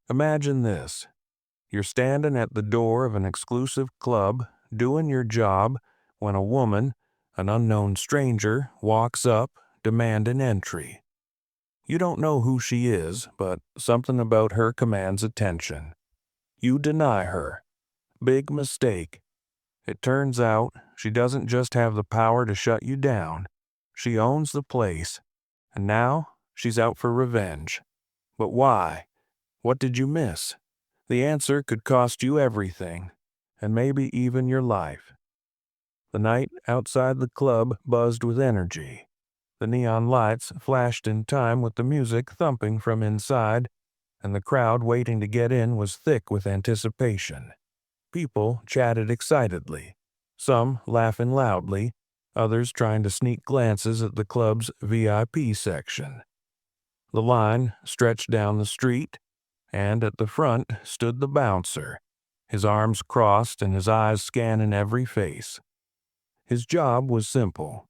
Imagine this. You're standing at the door of an exclusive club, doing your job, when a woman, an unknown stranger, walks up, demanding entry. You don't know who she is, but something about her commands attention. You deny her. Big mistake. It turns out she doesn't just have the power to shut you down. She owns the place. And now she's out for revenge. But why? What did you miss? The answer could cost you everything, and maybe even your life. The night outside the club buzzed with energy. The neon lights flashed in time with the music thumping from inside, and the crowd waiting to get in was thick with anticipation. People chatted excitedly, some laughing loudly, others trying to sneak glances at the club's VIP section. The line stretched down the street, and at the front stood the bouncer, his arms crossed and his eyes scanning every face. His job was simple: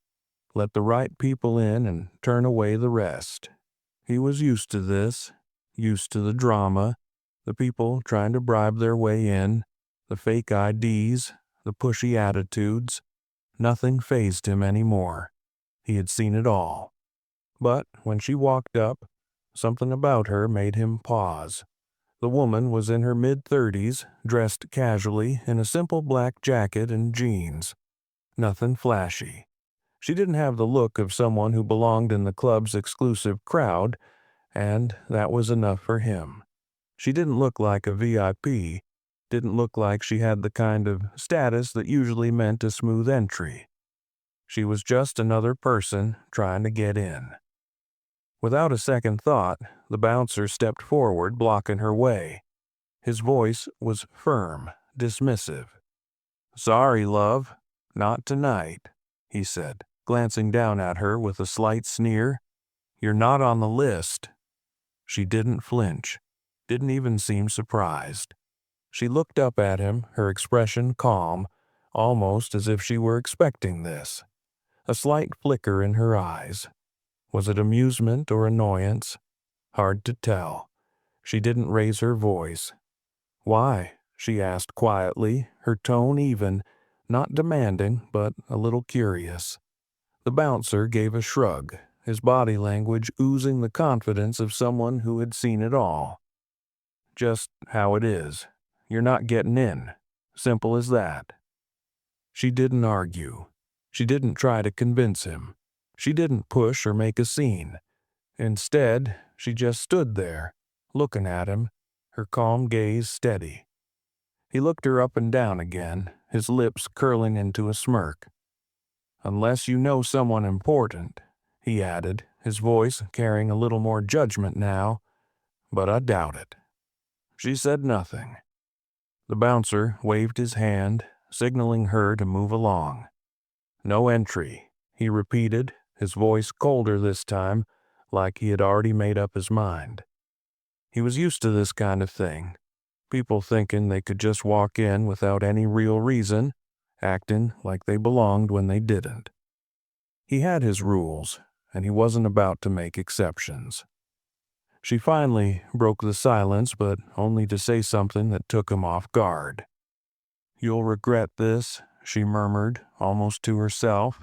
let the right people in and turn away the rest. He was used to this, used to the drama, the people trying to bribe their way in, the fake IDs, the pushy attitudes. Nothing fazed him anymore. He had seen it all. But when she walked up, something about her made him pause. The woman was in her mid-30s, dressed casually in a simple black jacket and jeans. Nothing flashy. She didn't have the look of someone who belonged in the club's exclusive crowd, and that was enough for him. She didn't look like a VIP, didn't look like she had the kind of status that usually meant a smooth entry. She was just another person trying to get in. Without a second thought, the bouncer stepped forward, blocking her way. His voice was firm, dismissive. "Sorry, love, not tonight," he said, glancing down at her with a slight sneer. "You're not on the list." She didn't flinch, didn't even seem surprised. She looked up at him, her expression calm, almost as if she were expecting this. A slight flicker in her eyes. Was it amusement or annoyance? Hard to tell. She didn't raise her voice. "Why?" she asked quietly, her tone even, not demanding, but a little curious. The bouncer gave a shrug, his body language oozing the confidence of someone who had seen it all. "Just how it is. You're not getting in. Simple as that." She didn't argue. She didn't try to convince him. She didn't push or make a scene. Instead, she just stood there, looking at him, her calm gaze steady. He looked her up and down again, his lips curling into a smirk. "Unless you know someone important," he added, his voice carrying a little more judgment now, "but I doubt it." She said nothing. The bouncer waved his hand, signaling her to move along. "No entry," he repeated, his voice colder this time, like he had already made up his mind. He was used to this kind of thing, people thinking they could just walk in without any real reason, acting like they belonged when they didn't. He had his rules, and he wasn't about to make exceptions. She finally broke the silence, but only to say something that took him off guard. "You'll regret this," she murmured, almost to herself.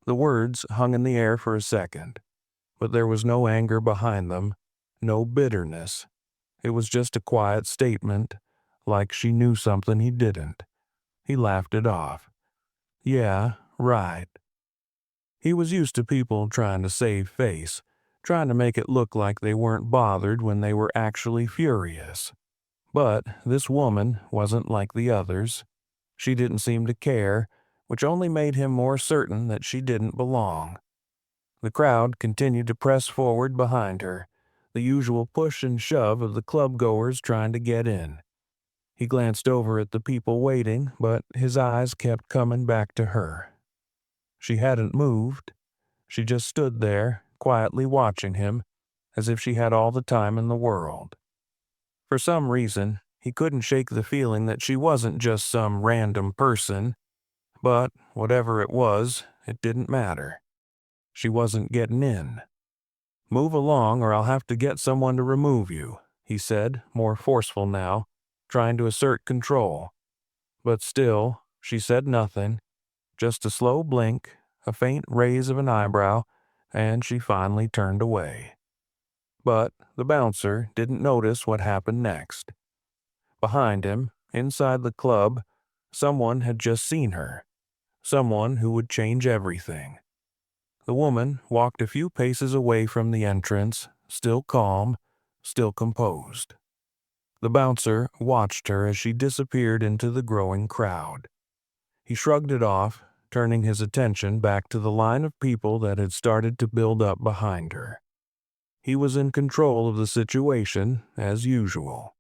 The words hung in the air for a second, but there was no anger behind them, no bitterness. It was just a quiet statement, like she knew something he didn't. He laughed it off. "Yeah, right." He was used to people trying to save face, trying to make it look like they weren't bothered when they were actually furious. But this woman wasn't like the others. She didn't seem to care, which only made him more certain that she didn't belong. The crowd continued to press forward behind her, the usual push and shove of the club-goers trying to get in. He glanced over at the people waiting, but his eyes kept coming back to her. She hadn't moved. She just stood there, quietly watching him, as if she had all the time in the world. For some reason, he couldn't shake the feeling that she wasn't just some random person, but whatever it was, it didn't matter. She wasn't getting in. "Move along or I'll have to get someone to remove you," he said, more forceful now, trying to assert control. But still, she said nothing, just a slow blink, a faint raise of an eyebrow, and she finally turned away. But the bouncer didn't notice what happened next. Behind him, inside the club, someone had just seen her. Someone who would change everything. The woman walked a few paces away from the entrance, still calm, still composed. The bouncer watched her as she disappeared into the growing crowd. He shrugged it off, turning his attention back to the line of people that had started to build up behind her. He was in control of the situation, as usual.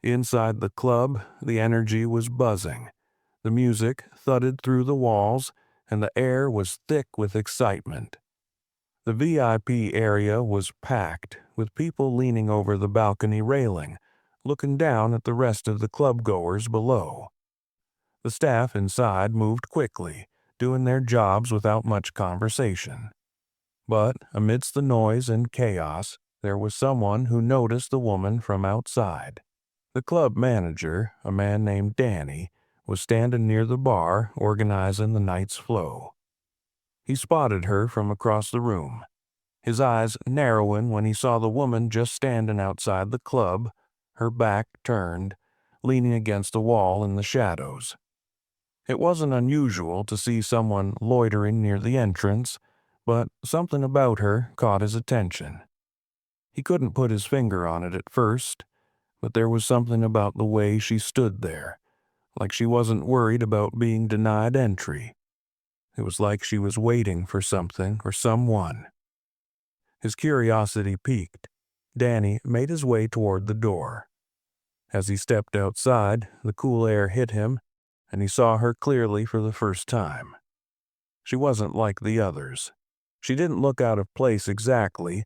Inside the club, the energy was buzzing. The music thudded through the walls, and the air was thick with excitement. The VIP area was packed, with people leaning over the balcony railing, looking down at the rest of the club-goers below. The staff inside moved quickly, doing their jobs without much conversation. But amidst the noise and chaos, there was someone who noticed the woman from outside. The club manager, a man named Danny, was standing near the bar organizing the night's flow. He spotted her from across the room, his eyes narrowing when he saw the woman just standing outside the club, her back turned, leaning against a wall in the shadows. It wasn't unusual to see someone loitering near the entrance, but something about her caught his attention. He couldn't put his finger on it at first, but there was something about the way she stood there, like she wasn't worried about being denied entry. It was like she was waiting for something or someone. His curiosity piqued. Danny made his way toward the door. As he stepped outside, the cool air hit him, and he saw her clearly for the first time. She wasn't like the others. She didn't look out of place exactly,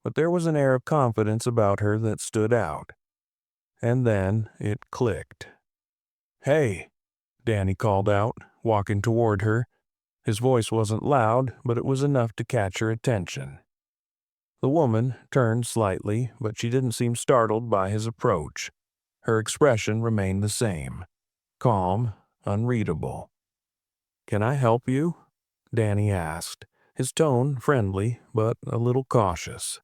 but there was an air of confidence about her that stood out. And then it clicked. "Hey," Danny called out, walking toward her. His voice wasn't loud, but it was enough to catch her attention. The woman turned slightly, but she didn't seem startled by his approach. Her expression remained the same, calm, unreadable. "Can I help you?" Danny asked, his tone friendly but a little cautious.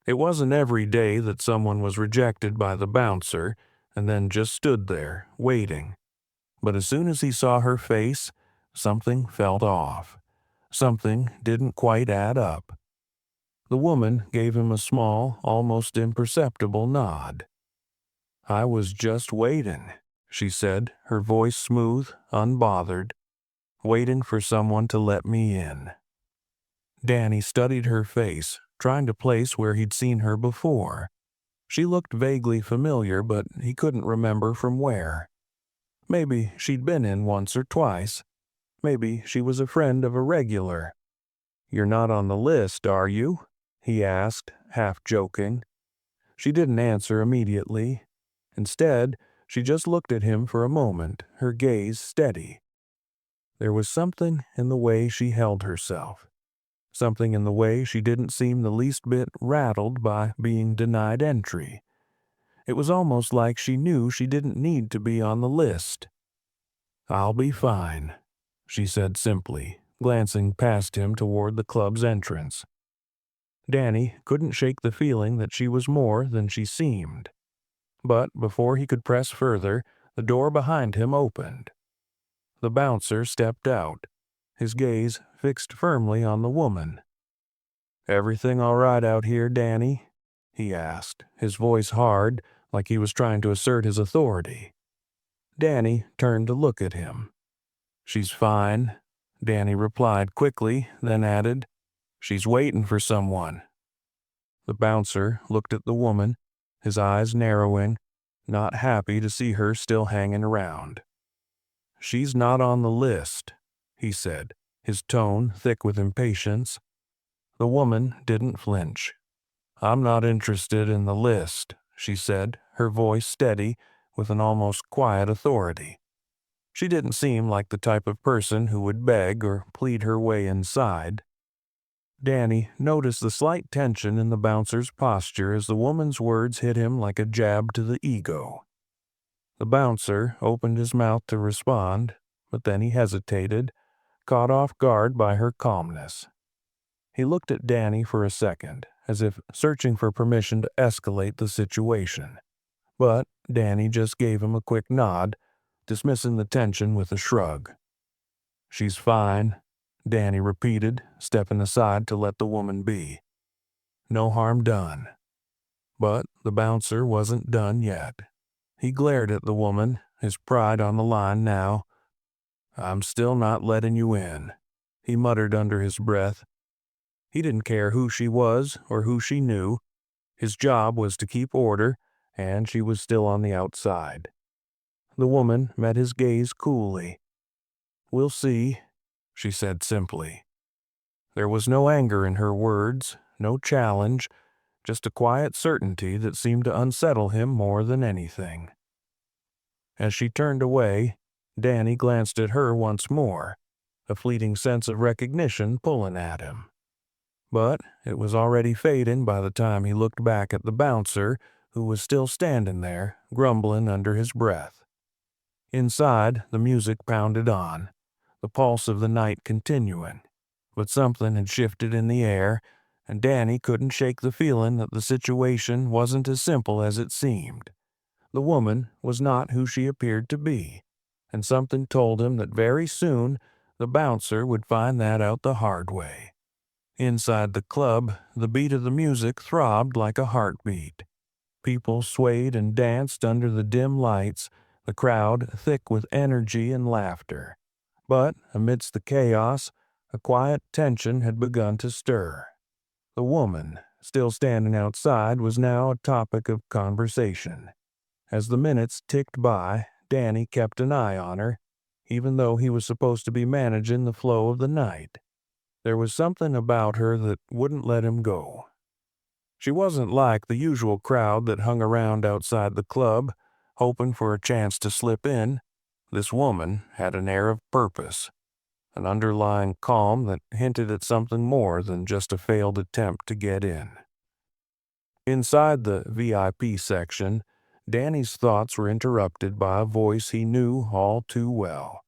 It wasn't every day that someone was rejected by the bouncer and then just stood there, waiting. But as soon as he saw her face, something felt off. Something didn't quite add up. The woman gave him a small, almost imperceptible nod. "I was just waiting," she said, her voice smooth, unbothered, "waiting for someone to let me in." Danny studied her face, trying to place where he'd seen her before. She looked vaguely familiar, but he couldn't remember from where. Maybe she'd been in once or twice. Maybe she was a friend of a regular. "You're not on the list, are you?" he asked, half joking. She didn't answer immediately. Instead, she just looked at him for a moment, her gaze steady. There was something in the way she held herself. Something in the way she didn't seem the least bit rattled by being denied entry. It was almost like she knew she didn't need to be on the list. "I'll be fine," she said simply, glancing past him toward the club's entrance. Danny couldn't shake the feeling that she was more than she seemed. But before he could press further, the door behind him opened. The bouncer stepped out, his gaze fixed firmly on the woman. "Everything all right out here, Danny?" he asked, his voice hard, like he was trying to assert his authority. Danny turned to look at him. "She's fine," Danny replied quickly, then added, "She's waiting for someone." The bouncer looked at the woman, his eyes narrowing, not happy to see her still hanging around. "She's not on the list," he said, his tone thick with impatience. The woman didn't flinch. "I'm not interested in the list," she said, her voice steady with an almost quiet authority. She didn't seem like the type of person who would beg or plead her way inside. Danny noticed the slight tension in the bouncer's posture as the woman's words hit him like a jab to the ego. The bouncer opened his mouth to respond, but then he hesitated, caught off guard by her calmness. He looked at Danny for a second, as if searching for permission to escalate the situation. But Danny just gave him a quick nod, dismissing the tension with a shrug. "She's fine," Danny repeated, stepping aside to let the woman be. "No harm done." But the bouncer wasn't done yet. He glared at the woman, his pride on the line now. "I'm still not letting you in," he muttered under his breath. He didn't care who she was or who she knew. His job was to keep order, and she was still on the outside. The woman met his gaze coolly. "We'll see," she said simply. There was no anger in her words, no challenge, just a quiet certainty that seemed to unsettle him more than anything. As she turned away, Danny glanced at her once more, a fleeting sense of recognition pulling at him. But it was already fading by the time he looked back at the bouncer, who was still standing there, grumbling under his breath. Inside, the music pounded on, the pulse of the night continuing. But something had shifted in the air, and Danny couldn't shake the feeling that the situation wasn't as simple as it seemed. The woman was not who she appeared to be, and something told him that very soon the bouncer would find that out the hard way. Inside the club, the beat of the music throbbed like a heartbeat. People swayed and danced under the dim lights, the crowd thick with energy and laughter. But amidst the chaos, a quiet tension had begun to stir. The woman, still standing outside, was now a topic of conversation. As the minutes ticked by, Danny kept an eye on her, even though he was supposed to be managing the flow of the night. There was something about her that wouldn't let him go. She wasn't like the usual crowd that hung around outside the club, hoping for a chance to slip in. This woman had an air of purpose, an underlying calm that hinted at something more than just a failed attempt to get in. Inside the VIP section, Danny's thoughts were interrupted by a voice he knew all too well.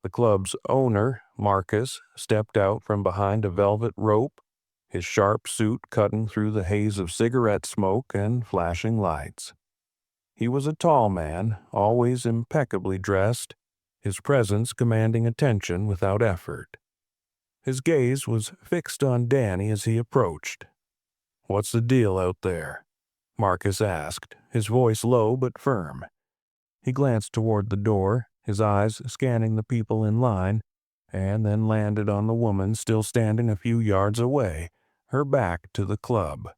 The club's owner, Marcus, stepped out from behind a velvet rope, his sharp suit cutting through the haze of cigarette smoke and flashing lights. He was a tall man, always impeccably dressed, his presence commanding attention without effort. His gaze was fixed on Danny as he approached. "What's the deal out there?" Marcus asked, his voice low but firm. He glanced toward the door, his eyes scanning the people in line, and then landed on the woman still standing a few yards away, her back to the club.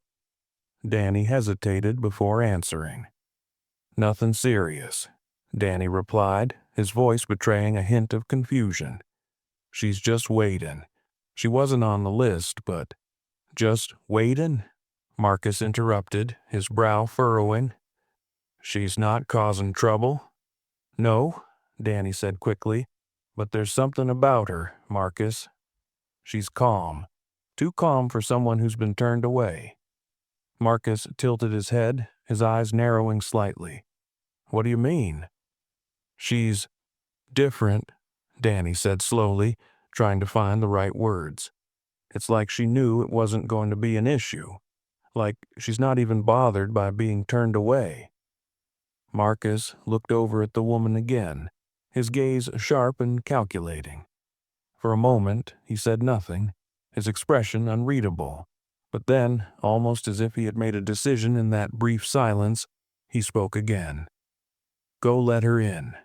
Danny hesitated before answering. "Nothing serious," Danny replied, his voice betraying a hint of confusion. "She's just waiting. She wasn't on the list, but—" "Just waiting?" Marcus interrupted, his brow furrowing. "She's not causing trouble?" "No," Danny said quickly, "but there's something about her, Marcus. She's calm. Too calm for someone who's been turned away." Marcus tilted his head, his eyes narrowing slightly. "What do you mean?" "She's different," Danny said slowly, trying to find the right words. "It's like she knew it wasn't going to be an issue. Like she's not even bothered by being turned away." Marcus looked over at the woman again, his gaze sharp and calculating. For a moment, he said nothing, his expression unreadable. But then, almost as if he had made a decision in that brief silence, he spoke again. "Go let her in."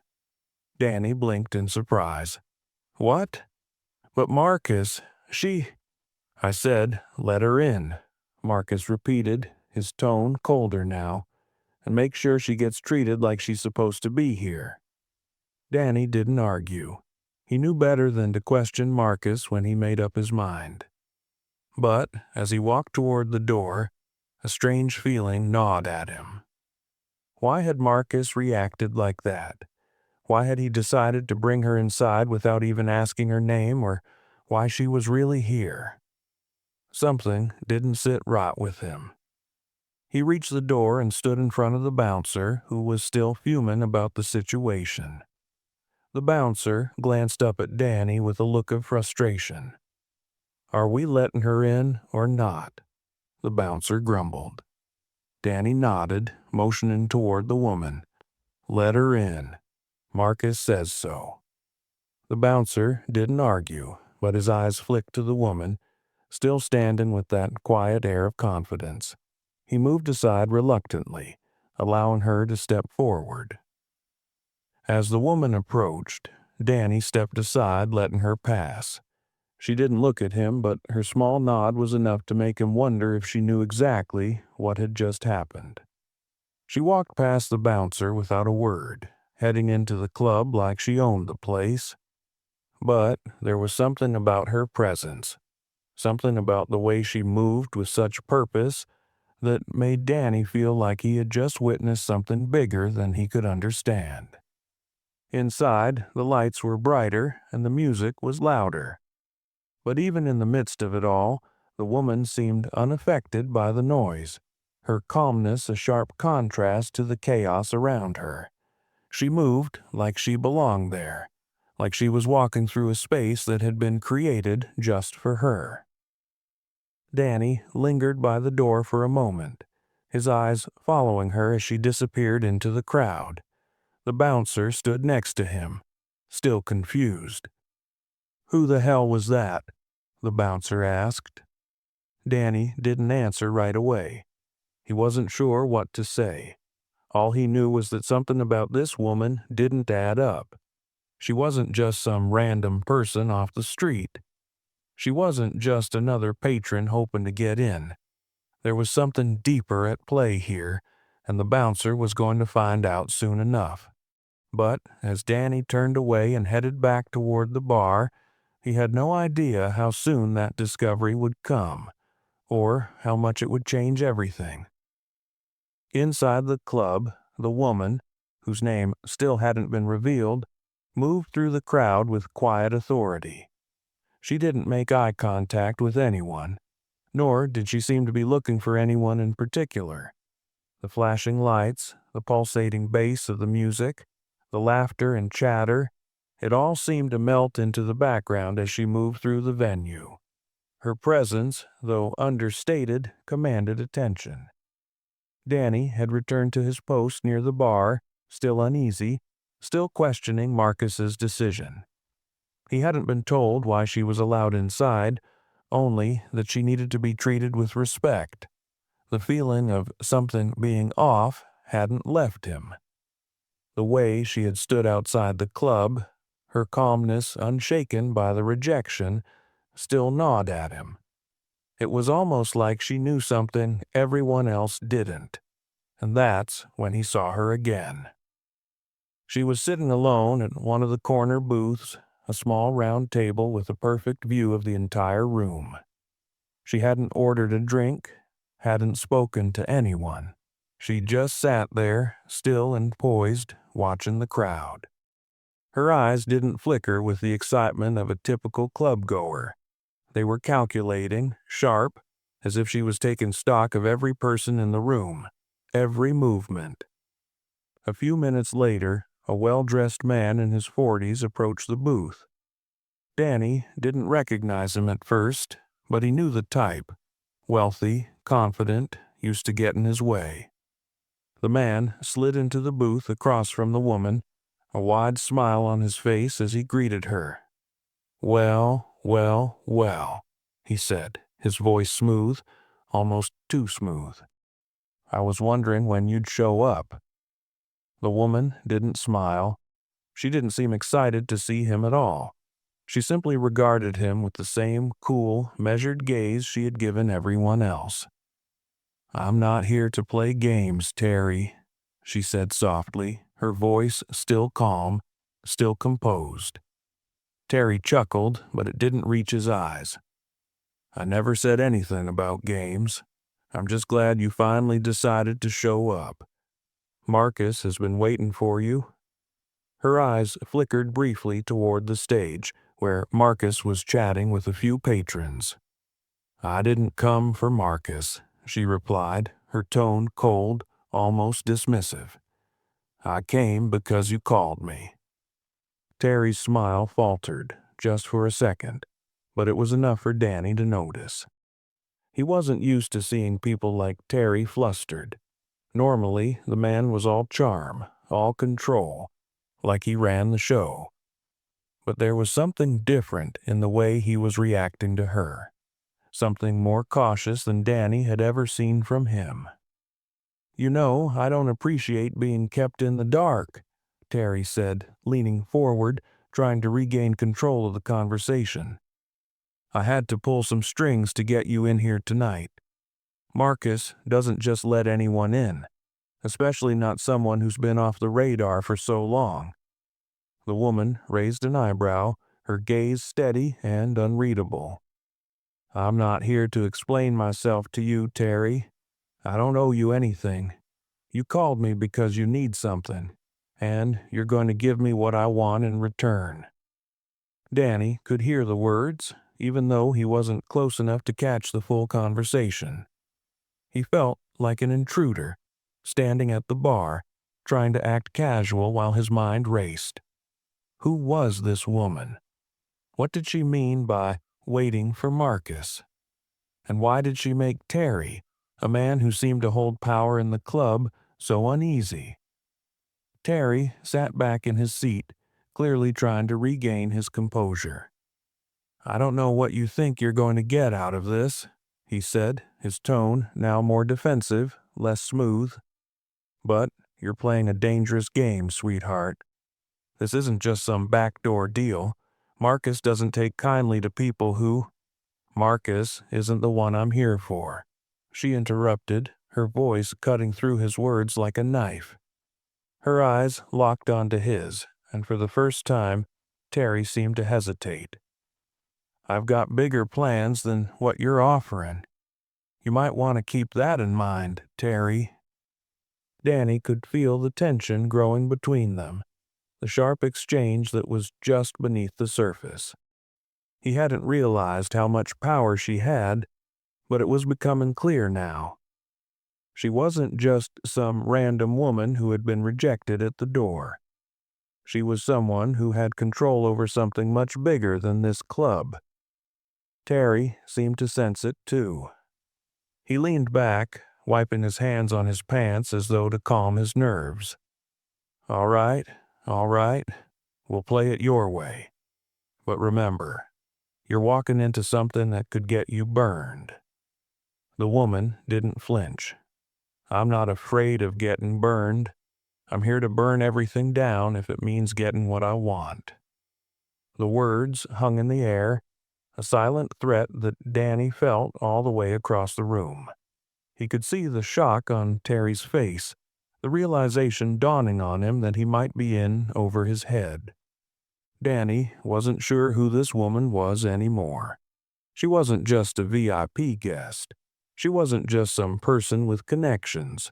Danny blinked in surprise. "What?" "But Marcus, she—" "I said, let her in," Marcus repeated, his tone colder now, "and make sure she gets treated like she's supposed to be here." Danny didn't argue. He knew better than to question Marcus when he made up his mind. But as he walked toward the door, a strange feeling gnawed at him. Why had Marcus reacted like that? Why had he decided to bring her inside without even asking her name or why she was really here? Something didn't sit right with him. He reached the door and stood in front of the bouncer, who was still fuming about the situation. The bouncer glanced up at Danny with a look of frustration. "Are we letting her in or not?" the bouncer grumbled. Danny nodded, motioning toward the woman. "Let her in. Marcus says so." The bouncer didn't argue, but his eyes flicked to the woman, still standing with that quiet air of confidence. He moved aside reluctantly, allowing her to step forward. As the woman approached, Danny stepped aside, letting her pass. She didn't look at him, but her small nod was enough to make him wonder if she knew exactly what had just happened. She walked past the bouncer without a word, heading into the club like she owned the place. But there was something about her presence, something about the way she moved with such purpose, that made Danny feel like he had just witnessed something bigger than he could understand. Inside, the lights were brighter and the music was louder. But even in the midst of it all, the woman seemed unaffected by the noise, her calmness a sharp contrast to the chaos around her. She moved like she belonged there, like she was walking through a space that had been created just for her. Danny lingered by the door for a moment, his eyes following her as she disappeared into the crowd. The bouncer stood next to him, still confused. "Who the hell was that?" the bouncer asked. Danny didn't answer right away. He wasn't sure what to say. All he knew was that something about this woman didn't add up. She wasn't just some random person off the street. She wasn't just another patron hoping to get in. There was something deeper at play here, and the bouncer was going to find out soon enough. But as Danny turned away and headed back toward the bar, he had no idea how soon that discovery would come, or how much it would change everything. Inside the club, the woman, whose name still hadn't been revealed, moved through the crowd with quiet authority. She didn't make eye contact with anyone, nor did she seem to be looking for anyone in particular. The flashing lights, the pulsating bass of the music, the laughter and chatter, it all seemed to melt into the background as she moved through the venue. Her presence, though understated, commanded attention. Danny had returned to his post near the bar, still uneasy, still questioning Marcus's decision. He hadn't been told why she was allowed inside, only that she needed to be treated with respect. The feeling of something being off hadn't left him. The way she had stood outside the club, her calmness unshaken by the rejection, still gnawed at him. It was almost like she knew something everyone else didn't, and that's when he saw her again. She was sitting alone at one of the corner booths, a small round table with a perfect view of the entire room. She hadn't ordered a drink, hadn't spoken to anyone. She just sat there, still and poised, watching the crowd. Her eyes didn't flicker with the excitement of a typical club-goer. They were calculating, sharp, as if she was taking stock of every person in the room, every movement. A few minutes later, a well-dressed man in his 40s approached the booth. Danny didn't recognize him at first, but he knew the type. Wealthy, confident, used to get in his way. The man slid into the booth across from the woman, a wide smile on his face as he greeted her. "Well, well, well," he said, his voice smooth, almost too smooth. "I was wondering when you'd show up." The woman didn't smile. She didn't seem excited to see him at all. She simply regarded him with the same cool, measured gaze she had given everyone else. "I'm not here to play games, Terry," she said softly, her voice still calm, still composed. Terry chuckled, but it didn't reach his eyes. "I never said anything about games. I'm just glad you finally decided to show up. Marcus has been waiting for you." Her eyes flickered briefly toward the stage, where Marcus was chatting with a few patrons. "I didn't come for Marcus," she replied, her tone cold, almost dismissive. "I came because you called me." Terry's smile faltered, just for a second, but it was enough for Danny to notice. He wasn't used to seeing people like Terry flustered. Normally, the man was all charm, all control, like he ran the show. But there was something different in the way he was reacting to her, something more cautious than Danny had ever seen from him. "You know, I don't appreciate being kept in the dark," Terry said, leaning forward, trying to regain control of the conversation. "I had to pull some strings to get you in here tonight. Marcus doesn't just let anyone in, especially not someone who's been off the radar for so long." The woman raised an eyebrow, her gaze steady and unreadable. "I'm not here to explain myself to you, Terry. I don't owe you anything. You called me because you need something, and you're going to give me what I want in return." Danny could hear the words, even though he wasn't close enough to catch the full conversation. He felt like an intruder, standing at the bar, trying to act casual while his mind raced. Who was this woman? What did she mean by waiting for Marcus? And why did she make Terry, a man who seemed to hold power in the club, so uneasy? Terry sat back in his seat, clearly trying to regain his composure. "I don't know what you think you're going to get out of this," he said, his tone now more defensive, less smooth. "But you're playing a dangerous game, sweetheart. This isn't just some backdoor deal. Marcus doesn't take kindly to people who—" "Marcus isn't the one I'm here for," she interrupted, her voice cutting through his words like a knife. Her eyes locked onto his, and for the first time, Terry seemed to hesitate. "I've got bigger plans than what you're offering. You might want to keep that in mind, Terry." Danny could feel the tension growing between them, the sharp exchange that was just beneath the surface. He hadn't realized how much power she had, but it was becoming clear now. She wasn't just some random woman who had been rejected at the door. She was someone who had control over something much bigger than this club. Terry seemed to sense it too. He leaned back, wiping his hands on his pants as though to calm his nerves. All right. We'll play it your way. But remember, you're walking into something that could get you burned." The woman didn't flinch. "I'm not afraid of getting burned. I'm here to burn everything down if it means getting what I want." The words hung in the air, a silent threat that Danny felt all the way across the room. He could see the shock on Terry's face, the realization dawning on him that he might be in over his head. Danny wasn't sure who this woman was anymore. She wasn't just a VIP guest. She wasn't just some person with connections.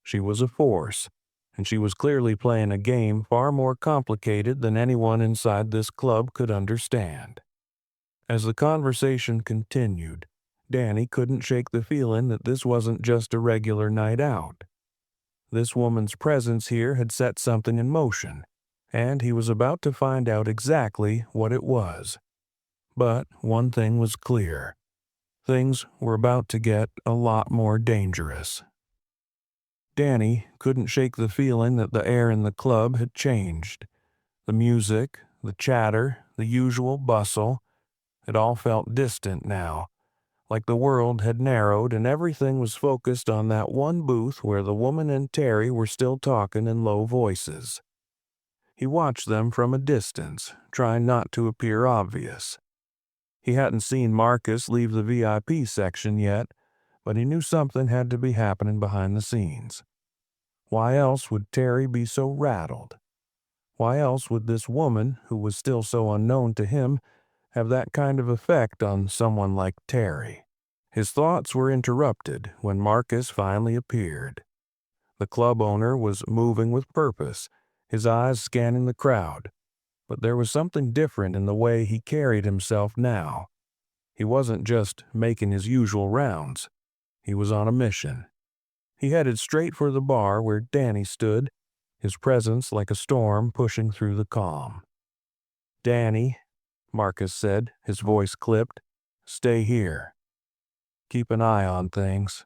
She was a force, and she was clearly playing a game far more complicated than anyone inside this club could understand. As the conversation continued, Danny couldn't shake the feeling that this wasn't just a regular night out. This woman's presence here had set something in motion, and he was about to find out exactly what it was. But one thing was clear. Things were about to get a lot more dangerous. Danny couldn't shake the feeling that the air in the club had changed. The music, the chatter, the usual bustle, it all felt distant now, like the world had narrowed and everything was focused on that one booth where the woman and Terry were still talking in low voices. He watched them from a distance, trying not to appear obvious. He hadn't seen Marcus leave the VIP section yet, but he knew something had to be happening behind the scenes. Why else would Terry be so rattled? Why else would this woman, who was still so unknown to him, have that kind of effect on someone like Terry? His thoughts were interrupted when Marcus finally appeared. The club owner was moving with purpose, his eyes scanning the crowd, but there was something different in the way he carried himself now. He wasn't just making his usual rounds. He was on a mission. He headed straight for the bar where Danny stood, his presence like a storm pushing through the calm. "Danny," Marcus said, his voice clipped, "stay here. Keep an eye on things."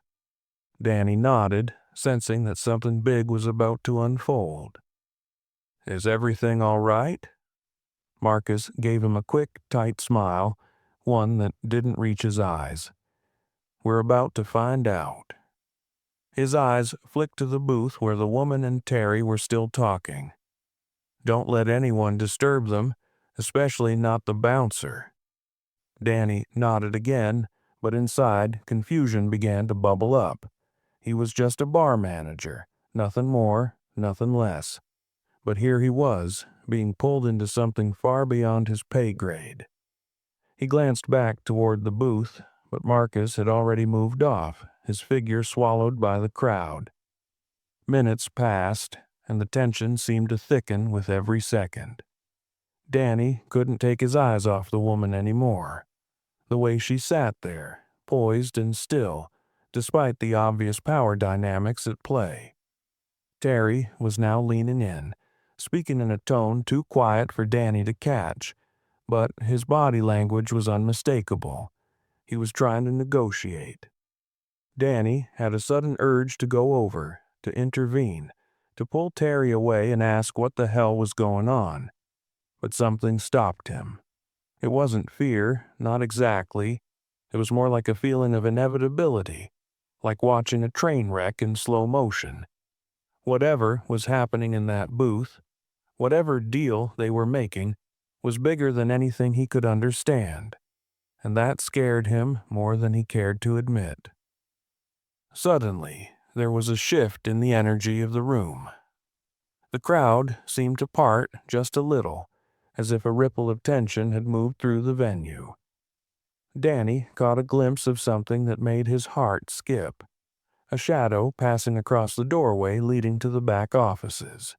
Danny nodded, sensing that something big was about to unfold. "Is everything all right?" Marcus gave him a quick, tight smile, one that didn't reach his eyes. "We're about to find out." His eyes flicked to the booth where the woman and Terry were still talking. "Don't let anyone disturb them, especially not the bouncer." Danny nodded again, but inside, confusion began to bubble up. He was just a bar manager, nothing more, nothing less. But here he was, being pulled into something far beyond his pay grade. He glanced back toward the booth, but Marcus had already moved off, his figure swallowed by the crowd. Minutes passed, and the tension seemed to thicken with every second. Danny couldn't take his eyes off the woman anymore. The way she sat there, poised and still, despite the obvious power dynamics at play. Terry was now leaning in, speaking in a tone too quiet for Danny to catch, but his body language was unmistakable. He was trying to negotiate. Danny had a sudden urge to go over, to intervene, to pull Terry away and ask what the hell was going on. But something stopped him. It wasn't fear, not exactly. It was more like a feeling of inevitability, like watching a train wreck in slow motion. Whatever was happening in that booth, whatever deal they were making, was bigger than anything he could understand, and that scared him more than he cared to admit. Suddenly, there was a shift in the energy of the room. The crowd seemed to part just a little, as if a ripple of tension had moved through the venue. Danny caught a glimpse of something that made his heart skip. A shadow passing across the doorway leading to the back offices.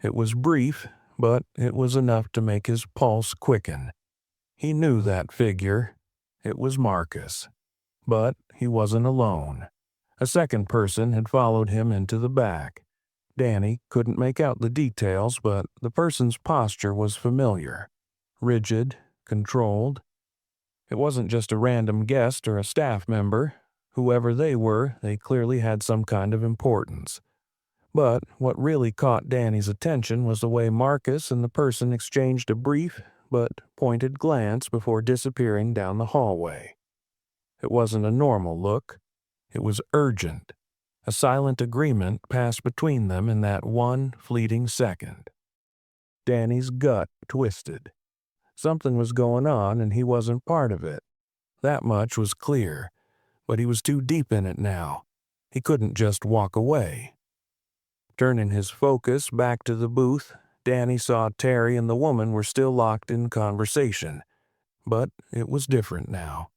It was brief, but it was enough to make his pulse quicken. He knew that figure. It was Marcus. But he wasn't alone. A second person had followed him into the back. Danny couldn't make out the details, but the person's posture was familiar. Rigid, controlled. It wasn't just a random guest or a staff member. Whoever they were, they clearly had some kind of importance. But what really caught Danny's attention was the way Marcus and the person exchanged a brief but pointed glance before disappearing down the hallway. It wasn't a normal look. It was urgent. A silent agreement passed between them in that one fleeting second. Danny's gut twisted. Something was going on and he wasn't part of it. That much was clear, but he was too deep in it now. He couldn't just walk away. Turning his focus back to the booth, Danny saw Terry and the woman were still locked in conversation, but it was different now.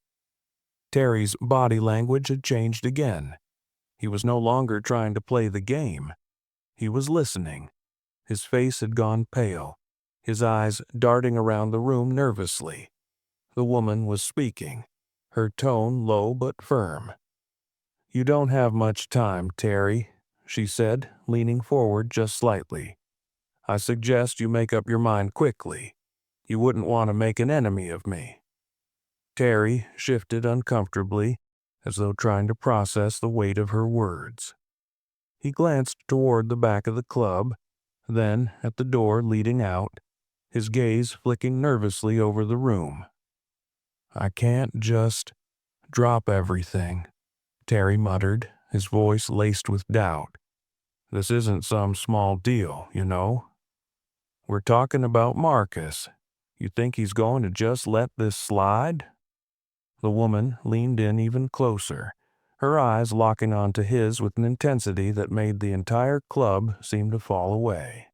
Terry's body language had changed again. He was no longer trying to play the game. He was listening. His face had gone pale, his eyes darting around the room nervously. The woman was speaking, her tone low but firm. "You don't have much time, Terry," she said, leaning forward just slightly. "I suggest you make up your mind quickly. You wouldn't want to make an enemy of me." Terry shifted uncomfortably, as though trying to process the weight of her words. He glanced toward the back of the club, then at the door leading out, his gaze flicking nervously over the room. "I can't just drop everything," Terry muttered, his voice laced with doubt. "This isn't some small deal, you know. We're talking about Marcus. You think he's going to just let this slide?" The woman leaned in even closer, her eyes locking onto his with an intensity that made the entire club seem to fall away.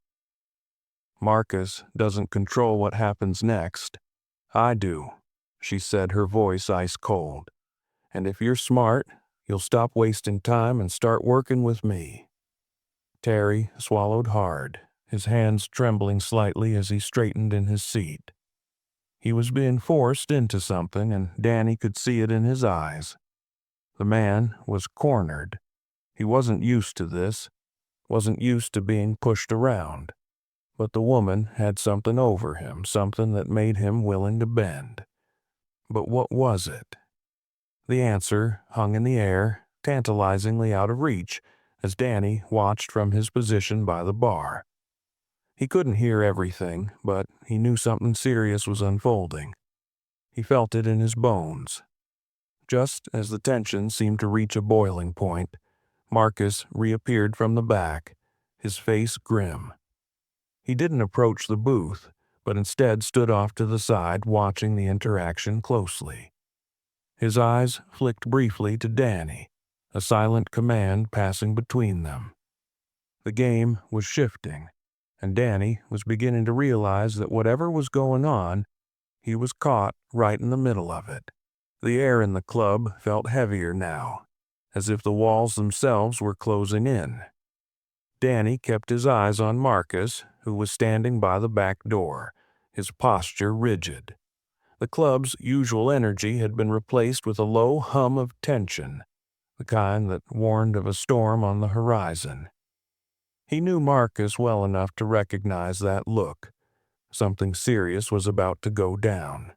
"Marcus doesn't control what happens next. I do," she said, her voice ice cold. "And if you're smart, you'll stop wasting time and start working with me." Terry swallowed hard, his hands trembling slightly as he straightened in his seat. He was being forced into something, and Danny could see it in his eyes. The man was cornered. He wasn't used to this, wasn't used to being pushed around. But the woman had something over him, something that made him willing to bend. But what was it? The answer hung in the air, tantalizingly out of reach, as Danny watched from his position by the bar. He couldn't hear everything, but he knew something serious was unfolding. He felt it in his bones. Just as the tension seemed to reach a boiling point, Marcus reappeared from the back, his face grim. He didn't approach the booth, but instead stood off to the side watching the interaction closely. His eyes flicked briefly to Danny, a silent command passing between them. The game was shifting, and Danny was beginning to realize that whatever was going on, he was caught right in the middle of it. The air in the club felt heavier now, as if the walls themselves were closing in. Danny kept his eyes on Marcus, who was standing by the back door, his posture rigid. The club's usual energy had been replaced with a low hum of tension, the kind that warned of a storm on the horizon. He knew Marcus well enough to recognize that look. Something serious was about to go down.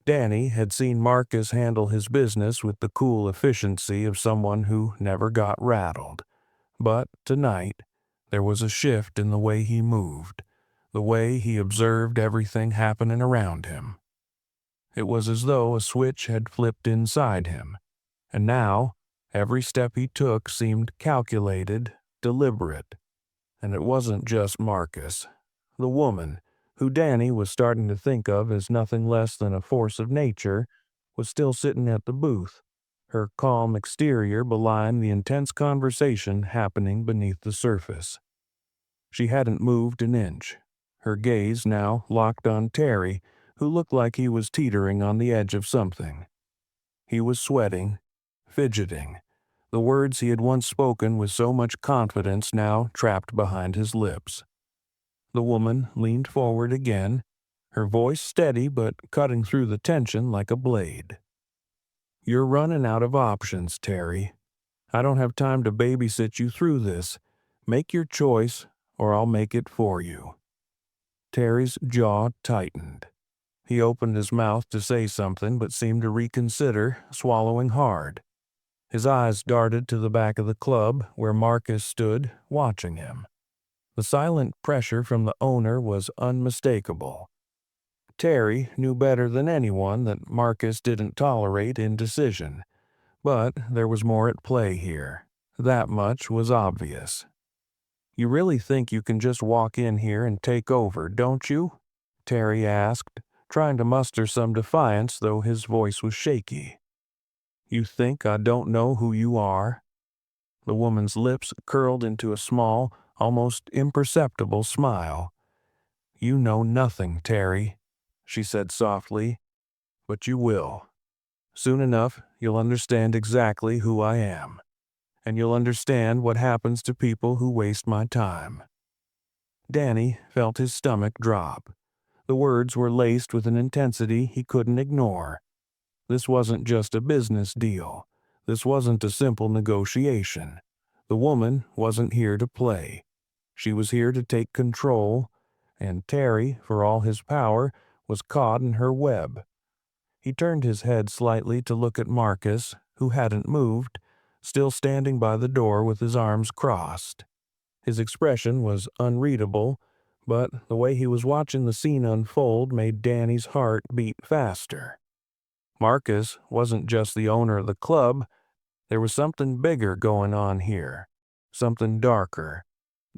Danny had seen Marcus handle his business with the cool efficiency of someone who never got rattled. But tonight, there was a shift in the way he moved, the way he observed everything happening around him. It was as though a switch had flipped inside him, and now every step he took seemed calculated, deliberate. And it wasn't just Marcus. The woman, who Danny was starting to think of as nothing less than a force of nature, was still sitting at the booth, her calm exterior belying the intense conversation happening beneath the surface. She hadn't moved an inch, her gaze now locked on Terry, who looked like he was teetering on the edge of something. He was sweating, fidgeting, the words he had once spoken with so much confidence now trapped behind his lips. The woman leaned forward again, her voice steady but cutting through the tension like a blade. "You're running out of options, Terry. I don't have time to babysit you through this. Make your choice, or I'll make it for you." Terry's jaw tightened. He opened his mouth to say something but seemed to reconsider, swallowing hard. His eyes darted to the back of the club where Marcus stood, watching him. The silent pressure from the owner was unmistakable. Terry knew better than anyone that Marcus didn't tolerate indecision, but there was more at play here. That much was obvious. "You really think you can just walk in here and take over, don't you?" Terry asked, trying to muster some defiance though his voice was shaky. "You think I don't know who you are?" The woman's lips curled into a small, almost imperceptible smile. "You know nothing, Terry," she said softly, "but you will. Soon enough, you'll understand exactly who I am, and you'll understand what happens to people who waste my time." Danny felt his stomach drop. The words were laced with an intensity he couldn't ignore. This wasn't just a business deal. This wasn't a simple negotiation. The woman wasn't here to play. She was here to take control, and Terry, for all his power, was caught in her web. He turned his head slightly to look at Marcus, who hadn't moved, still standing by the door with his arms crossed. His expression was unreadable, but the way he was watching the scene unfold made Danny's heart beat faster. Marcus wasn't just the owner of the club. There was something bigger going on here, something darker.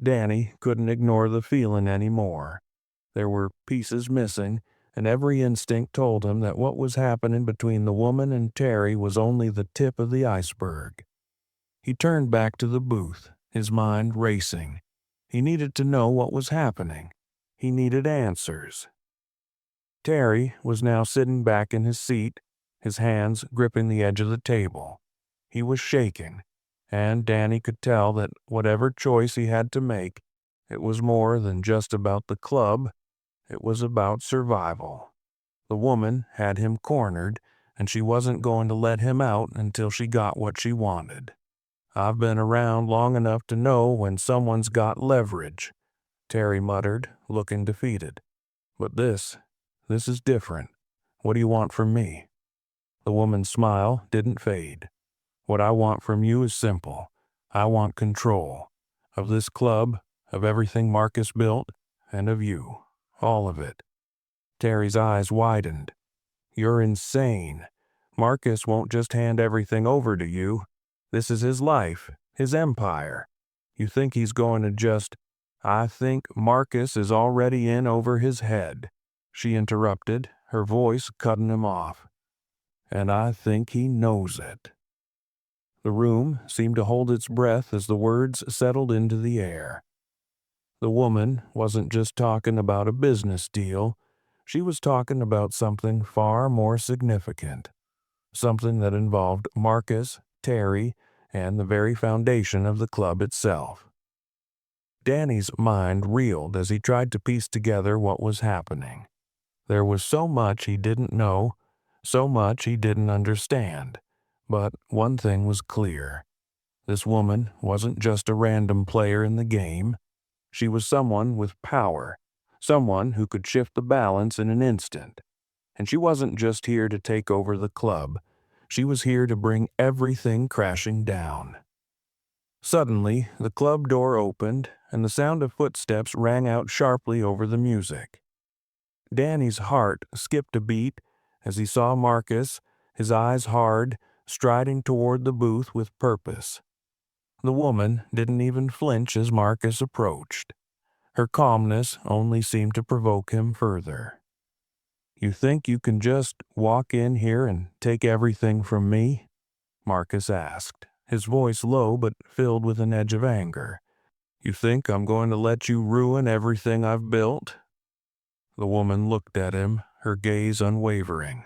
Danny couldn't ignore the feeling anymore. There were pieces missing, and every instinct told him that what was happening between the woman and Terry was only the tip of the iceberg. He turned back to the booth, his mind racing. He needed to know what was happening. He needed answers. Terry was now sitting back in his seat, his hands gripping the edge of the table. He was shaking, and Danny could tell that whatever choice he had to make, it was more than just about the club. It was about survival. The woman had him cornered, and she wasn't going to let him out until she got what she wanted. "I've been around long enough to know when someone's got leverage," Terry muttered, looking defeated. "But this is different. What do you want from me?" The woman's smile didn't fade. "What I want from you is simple. I want control. Of this club, of everything Marcus built, and of you. All of it." Terry's eyes widened. "You're insane. Marcus won't just hand everything over to you. This is his life, his empire. You think he's going to just—" "I think Marcus is already in over his head," she interrupted, her voice cutting him off. "And I think he knows it." The room seemed to hold its breath as the words settled into the air. The woman wasn't just talking about a business deal. She was talking about something far more significant. Something that involved Marcus, Terry, and the very foundation of the club itself. Danny's mind reeled as he tried to piece together what was happening. There was so much he didn't know, so much he didn't understand. But one thing was clear. This woman wasn't just a random player in the game. She was someone with power, someone who could shift the balance in an instant. And she wasn't just here to take over the club. She was here to bring everything crashing down. Suddenly, the club door opened, and the sound of footsteps rang out sharply over the music. Danny's heart skipped a beat as he saw Marcus, his eyes hard, striding toward the booth with purpose. The woman didn't even flinch as Marcus approached. Her calmness only seemed to provoke him further. "You think you can just walk in here and take everything from me?" Marcus asked, his voice low but filled with an edge of anger. "You think I'm going to let you ruin everything I've built?" The woman looked at him, her gaze unwavering.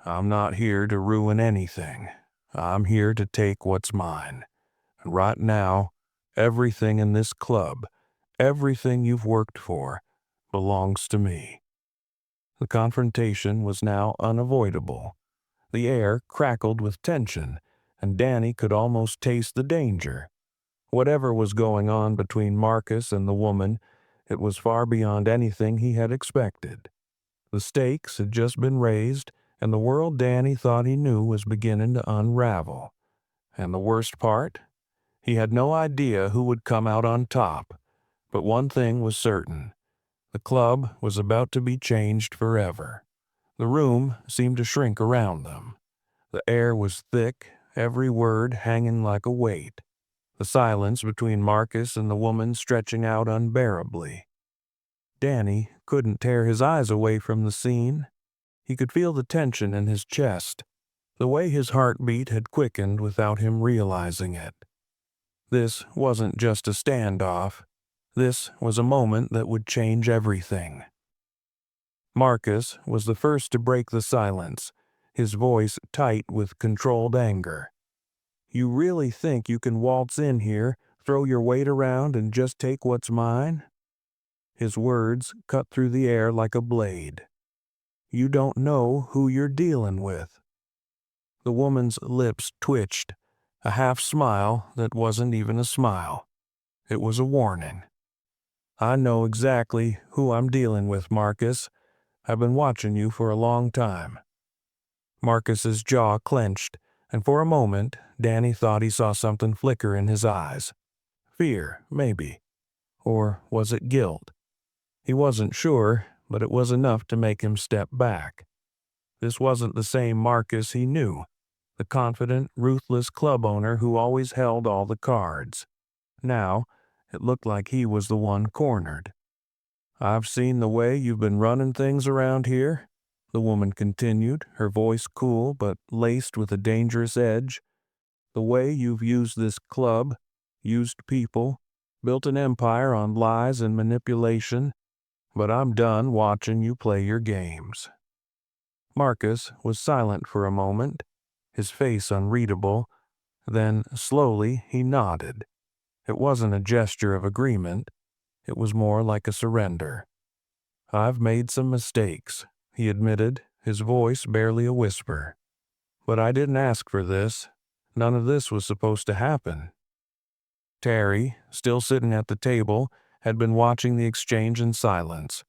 "I'm not here to ruin anything. I'm here to take what's mine. And right now, everything in this club, everything you've worked for, belongs to me." The confrontation was now unavoidable. The air crackled with tension, and Danny could almost taste the danger. Whatever was going on between Marcus and the woman, it was far beyond anything he had expected. The stakes had just been raised, and the world Danny thought he knew was beginning to unravel. And the worst part? He had no idea who would come out on top. But one thing was certain. The club was about to be changed forever. The room seemed to shrink around them. The air was thick, every word hanging like a weight. The silence between Marcus and the woman stretching out unbearably. Danny couldn't tear his eyes away from the scene. He could feel the tension in his chest, the way his heartbeat had quickened without him realizing it. This wasn't just a standoff. This was a moment that would change everything. Marcus was the first to break the silence, his voice tight with controlled anger. "You really think you can waltz in here, throw your weight around, and just take what's mine?" His words cut through the air like a blade. "You don't know who you're dealing with." The woman's lips twitched, a half smile that wasn't even a smile. It was a warning. "I know exactly who I'm dealing with, Marcus. I've been watching you for a long time." Marcus's jaw clenched, and for a moment, Danny thought he saw something flicker in his eyes. Fear, maybe. Or was it guilt? He wasn't sure, but it was enough to make him step back. This wasn't the same Marcus he knew, the confident, ruthless club owner who always held all the cards. Now, it looked like he was the one cornered. "I've seen the way you've been running things around here," the woman continued, her voice cool but laced with a dangerous edge. "The way you've used this club, used people, built an empire on lies and manipulation, but I'm done watching you play your games." Marcus was silent for a moment, his face unreadable. Then, slowly, he nodded. It wasn't a gesture of agreement. It was more like a surrender. "I've made some mistakes," he admitted, his voice barely a whisper. "But I didn't ask for this. None of this was supposed to happen." Terry, still sitting at the table, had been watching the exchange in silence,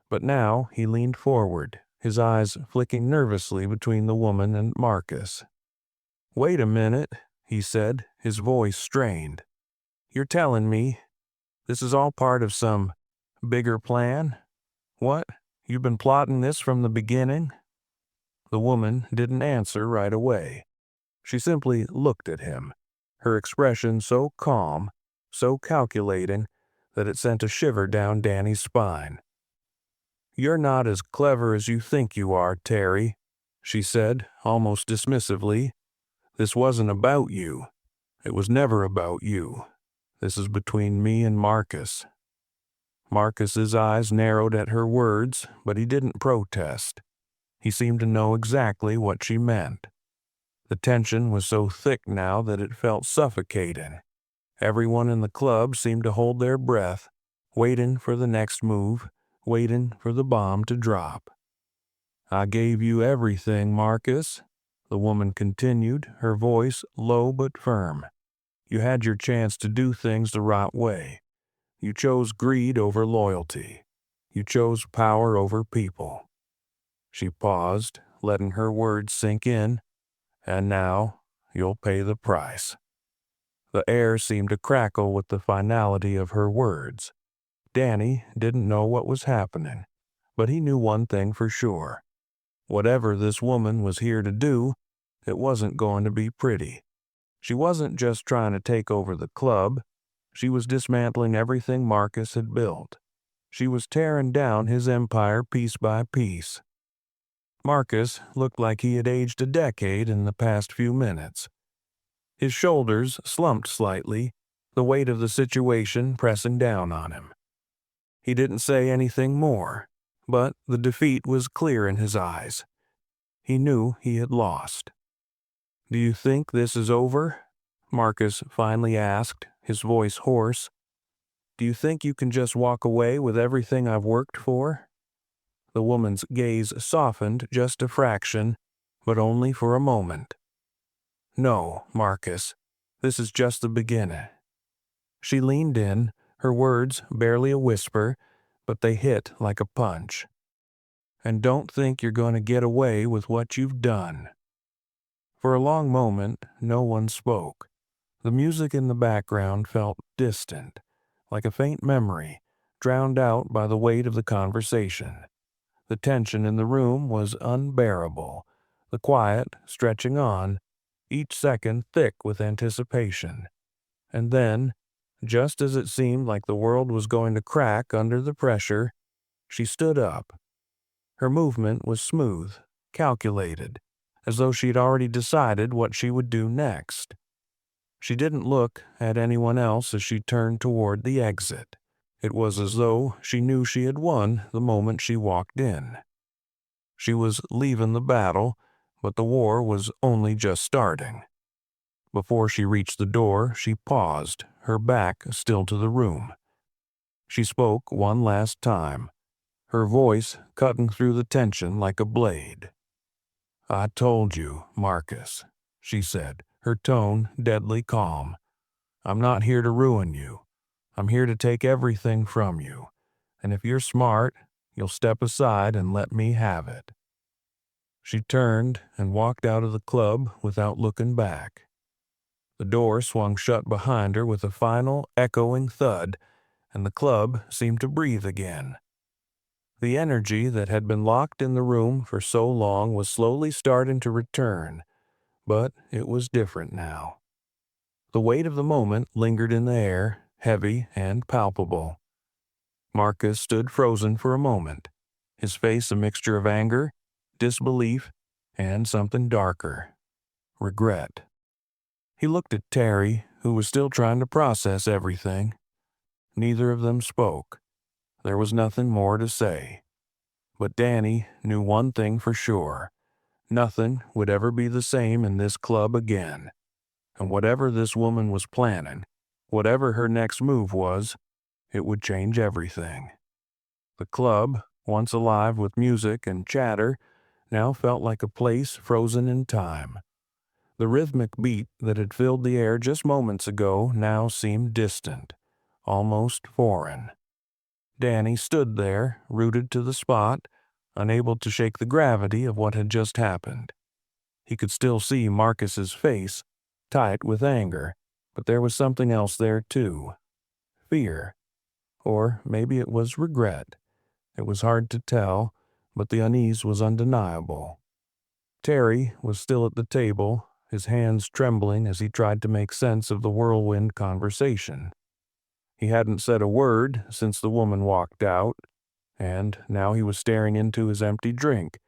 but now he leaned forward, his eyes flicking nervously between the woman and Marcus. "Wait a minute," he said, his voice strained. "You're telling me this is all part of some bigger plan? What? You've been plotting this from the beginning?" The woman didn't answer right away. She simply looked at him, her expression so calm, so calculating, that it sent a shiver down Danny's spine. "You're not as clever as you think you are, Terry," she said, almost dismissively. "This wasn't about you. It was never about you. This is between me and Marcus." Marcus's eyes narrowed at her words, but he didn't protest. He seemed to know exactly what she meant. The tension was so thick now that it felt suffocating. Everyone in the club seemed to hold their breath, waiting for the next move, waiting for the bomb to drop. "I gave you everything, Marcus," the woman continued, her voice low but firm. "You had your chance to do things the right way. You chose greed over loyalty. You chose power over people." She paused, letting her words sink in. "And now you'll pay the price." The air seemed to crackle with the finality of her words. Danny didn't know what was happening, but he knew one thing for sure. Whatever this woman was here to do, it wasn't going to be pretty. She wasn't just trying to take over the club. She was dismantling everything Marcus had built. She was tearing down his empire piece by piece. Marcus looked like he had aged a decade in the past few minutes. His shoulders slumped slightly, the weight of the situation pressing down on him. He didn't say anything more, but the defeat was clear in his eyes. He knew he had lost. "Do you think this is over?" Marcus finally asked, his voice hoarse. "Do you think you can just walk away with everything I've worked for?" The woman's gaze softened just a fraction, but only for a moment. "No, Marcus, this is just the beginning." She leaned in, her words barely a whisper, but they hit like a punch. "And don't think you're going to get away with what you've done." For a long moment, no one spoke. The music in the background felt distant, like a faint memory, drowned out by the weight of the conversation. The tension in the room was unbearable, the quiet stretching on, each second thick with anticipation. And then, just as it seemed like the world was going to crack under the pressure, she stood up. Her movement was smooth, calculated, as though she'd already decided what she would do next. She didn't look at anyone else as she turned toward the exit. It was as though she knew she had won the moment she walked in. She was leaving the battle, but the war was only just starting. Before she reached the door, she paused, her back still to the room. She spoke one last time, her voice cutting through the tension like a blade. "I told you, Marcus," she said, her tone deadly calm. "I'm not here to ruin you. I'm here to take everything from you. And if you're smart, you'll step aside and let me have it." She turned and walked out of the club without looking back. The door swung shut behind her with a final, echoing thud, and the club seemed to breathe again. The energy that had been locked in the room for so long was slowly starting to return, but it was different now. The weight of the moment lingered in the air, heavy and palpable. Marcus stood frozen for a moment, his face a mixture of anger, disbelief, and something darker: regret. He looked at Terry, who was still trying to process everything. Neither of them spoke. There was nothing more to say. But Danny knew one thing for sure. Nothing would ever be the same in this club again. And whatever this woman was planning, whatever her next move was, it would change everything. The club once alive with music and chatter, now felt like a place frozen in time. The rhythmic beat that had filled the air just moments ago now seemed distant, almost foreign. Danny stood there, rooted to the spot, unable to shake the gravity of what had just happened. He could still see Marcus's face, tight with anger, but there was something else there too. Fear. Or maybe it was regret. It was hard to tell, but the unease was undeniable. Terry was still at the table, his hands trembling as he tried to make sense of the whirlwind conversation. He hadn't said a word since the woman walked out, and now he was staring into his empty drink,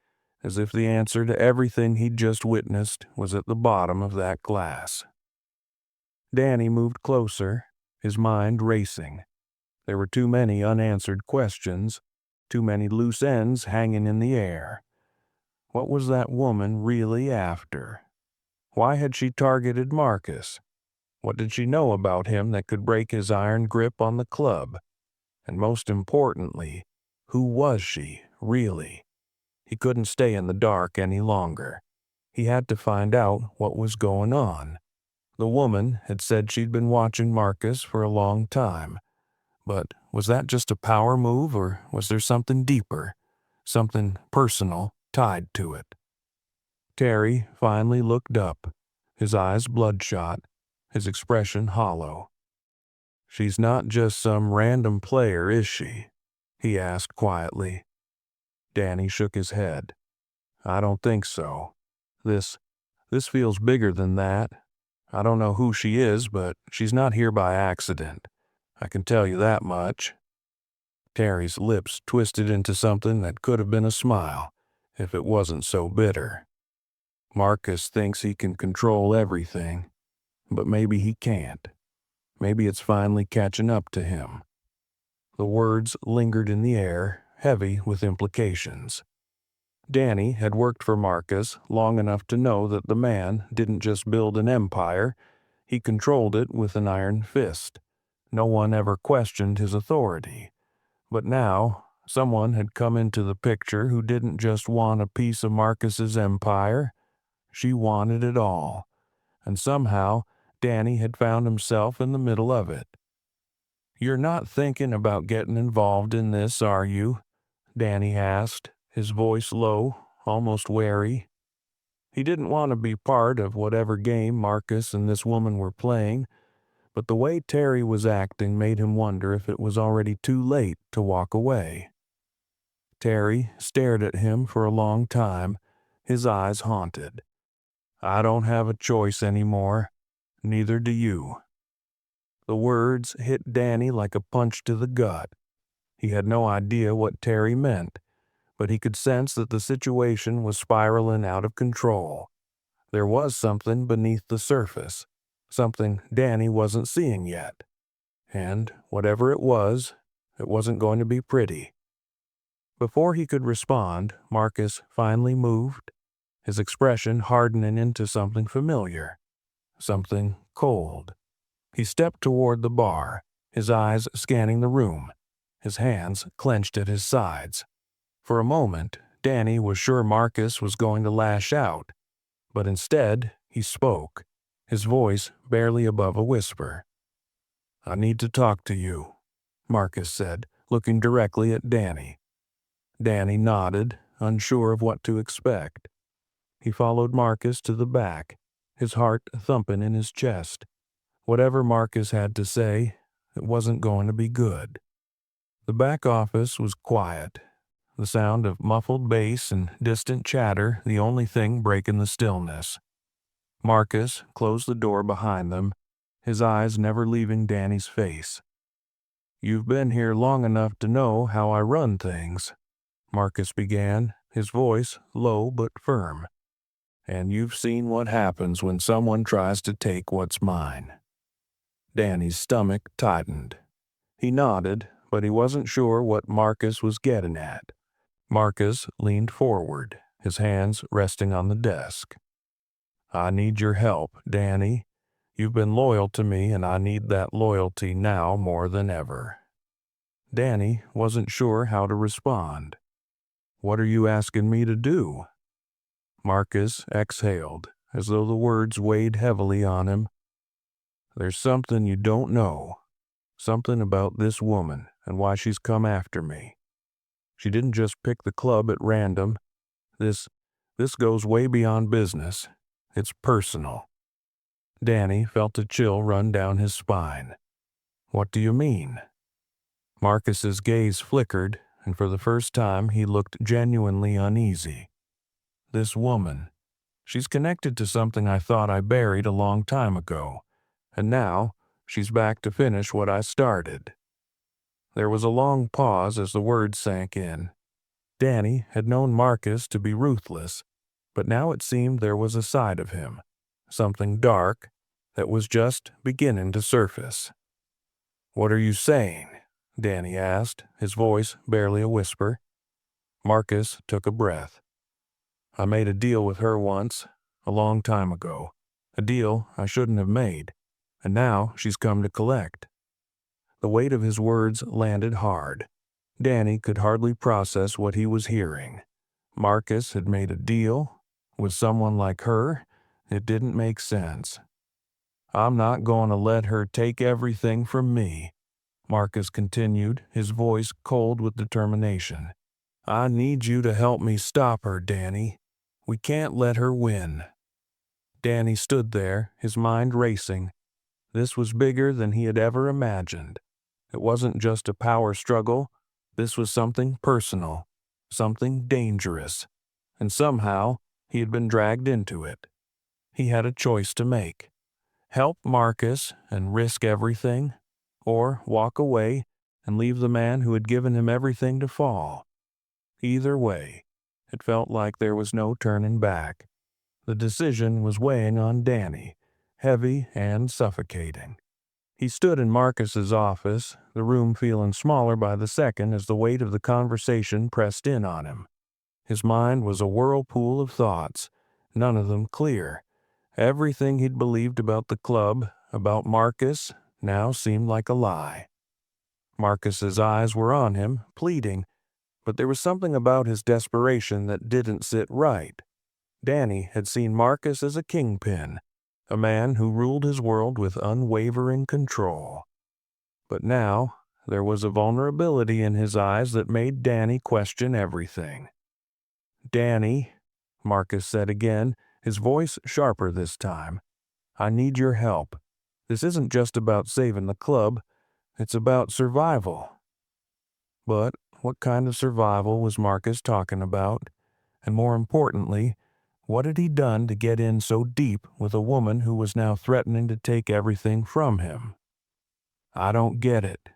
as if the answer to everything he'd just witnessed was at the bottom of that glass. Danny moved closer, his mind racing. There were too many unanswered questions, too many loose ends hanging in the air. What was that woman really after? Why had she targeted Marcus? What did she know about him that could break his iron grip on the club? And most importantly, who was she, really? He couldn't stay in the dark any longer. He had to find out what was going on. The woman had said she'd been watching Marcus for a long time. But was that just a power move, or was there something deeper, something personal tied to it? Terry finally looked up, his eyes bloodshot, his expression hollow. "She's not just some random player, is she?" he asked quietly. Danny shook his head. "I don't think so. This feels bigger than that. I don't know who she is, but she's not here by accident. I can tell you that much." Terry's lips twisted into something that could have been a smile, if it wasn't so bitter. Marcus thinks he can control everything, but maybe he can't. Maybe it's finally catching up to him. The words lingered in the air, heavy with implications. Danny had worked for Marcus long enough to know that the man didn't just build an empire, he controlled it with an iron fist. No one ever questioned his authority. But now, someone had come into the picture who didn't just want a piece of Marcus's empire. She wanted it all. And somehow, Danny had found himself in the middle of it. "You're not thinking about getting involved in this, are you?" Danny asked, his voice low, almost wary. He didn't want to be part of whatever game Marcus and this woman were playing, but the way Terry was acting made him wonder if it was already too late to walk away. Terry stared at him for a long time, his eyes haunted. "I don't have a choice anymore. Neither do you." The words hit Danny like a punch to the gut. He had no idea what Terry meant, but he could sense that the situation was spiraling out of control. There was something beneath the surface, something Danny wasn't seeing yet. And whatever it wasn't going to be pretty. Before he could respond, Marcus finally moved, his expression hardening into something familiar, something cold. He stepped toward the bar, his eyes scanning the room, his hands clenched at his sides. For a moment, Danny was sure Marcus was going to lash out, but instead he spoke, his voice barely above a whisper. "I need to talk to you," Marcus said, looking directly at Danny. Danny nodded, unsure of what to expect. He followed Marcus to the back, his heart thumping in his chest. Whatever Marcus had to say, it wasn't going to be good. The back office was quiet, the sound of muffled bass and distant chatter the only thing breaking the stillness. Marcus closed the door behind them, his eyes never leaving Danny's face. "You've been here long enough to know how I run things," Marcus began, his voice low but firm. "And you've seen what happens when someone tries to take what's mine." Danny's stomach tightened. He nodded, but he wasn't sure what Marcus was getting at. Marcus leaned forward, his hands resting on the desk. "I need your help, Danny. You've been loyal to me, and I need that loyalty now more than ever." Danny wasn't sure how to respond. What are you asking me to do? Marcus exhaled, as though the words weighed heavily on him. There's something you don't know. Something about this woman and why she's come after me. She didn't just pick the club at random. This goes way beyond business. It's personal. Danny felt a chill run down his spine. What do you mean? Marcus's gaze flickered, and for the first time he looked genuinely uneasy. This woman, she's connected to something I thought I buried a long time ago, and now she's back to finish what I started. There was a long pause as the words sank in. Danny had known Marcus to be ruthless, but now it seemed there was a side of him, something dark, that was just beginning to surface. What are you saying? Danny asked, his voice barely a whisper. Marcus took a breath. I made a deal with her once, a long time ago. A deal I shouldn't have made, and now she's come to collect. The weight of his words landed hard. Danny could hardly process what he was hearing. Marcus had made a deal with someone like her. It didn't make sense. I'm not going to let her take everything from me, Marcus continued, his voice cold with determination. I need you to help me stop her, Danny. We can't let her win. Danny stood there, his mind racing. This was bigger than he had ever imagined. It wasn't just a power struggle. This was something personal, something dangerous, and somehow he had been dragged into it. He had a choice to make. Help Marcus and risk everything, or walk away and leave the man who had given him everything to fall. Either way, it felt like there was no turning back. The decision was weighing on Danny, heavy and suffocating. He stood in Marcus's office, the room feeling smaller by the second as the weight of the conversation pressed in on him. His mind was a whirlpool of thoughts, none of them clear. Everything he'd believed about the club, about Marcus, now seemed like a lie. Marcus's eyes were on him, pleading, but there was something about his desperation that didn't sit right. Danny had seen Marcus as a kingpin, a man who ruled his world with unwavering control. But now, there was a vulnerability in his eyes that made Danny question everything. Danny, Marcus said again, his voice sharper this time, I need your help. This isn't just about saving the club, it's about survival. But what kind of survival was Marcus talking about? And more importantly, what had he done to get in so deep with a woman who was now threatening to take everything from him? I don't get it,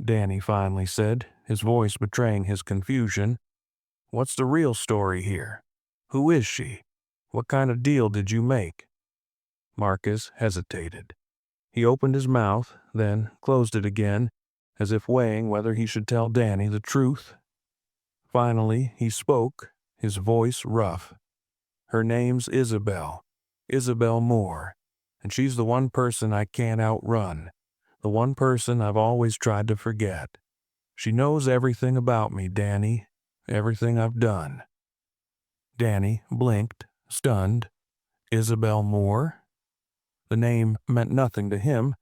Danny finally said, his voice betraying his confusion. What's the real story here? Who is she? What kind of deal did you make? Marcus hesitated. He opened his mouth, then closed it again, as if weighing whether he should tell Danny the truth. Finally, he spoke, his voice rough. Her name's Isabel Moore, and she's the one person I can't outrun, the one person I've always tried to forget. She knows everything about me, Danny, everything I've done. Danny blinked, stunned. Isabel Moore? The name meant nothing to him,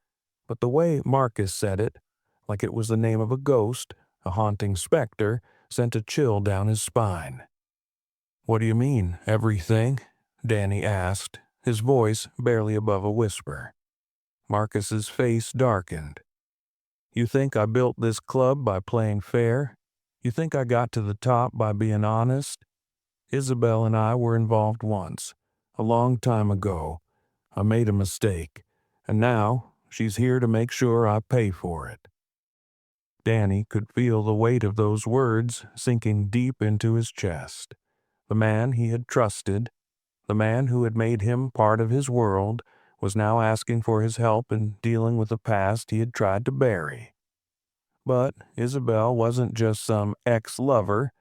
but the way Marcus said it, like it was the name of a ghost, a haunting specter, sent a chill down his spine. What do you mean, everything? Danny asked, his voice barely above a whisper. Marcus's face darkened. You think I built this club by playing fair? You think I got to the top by being honest? Isabel and I were involved once, a long time ago. I made a mistake, and now she's here to make sure I pay for it. Danny could feel the weight of those words sinking deep into his chest. The man he had trusted, the man who had made him part of his world, was now asking for his help in dealing with a past he had tried to bury. But Isabel wasn't just some ex-lover,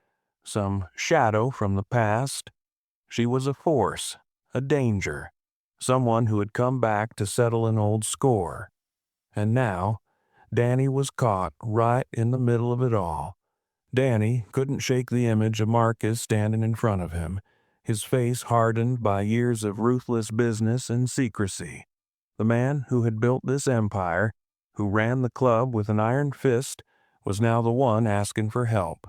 some shadow from the past. She was a force, a danger, someone who had come back to settle an old score. And now, Danny was caught right in the middle of it all. Danny couldn't shake the image of Marcus standing in front of him, his face hardened by years of ruthless business and secrecy. The man who had built this empire, who ran the club with an iron fist, was now the one asking for help.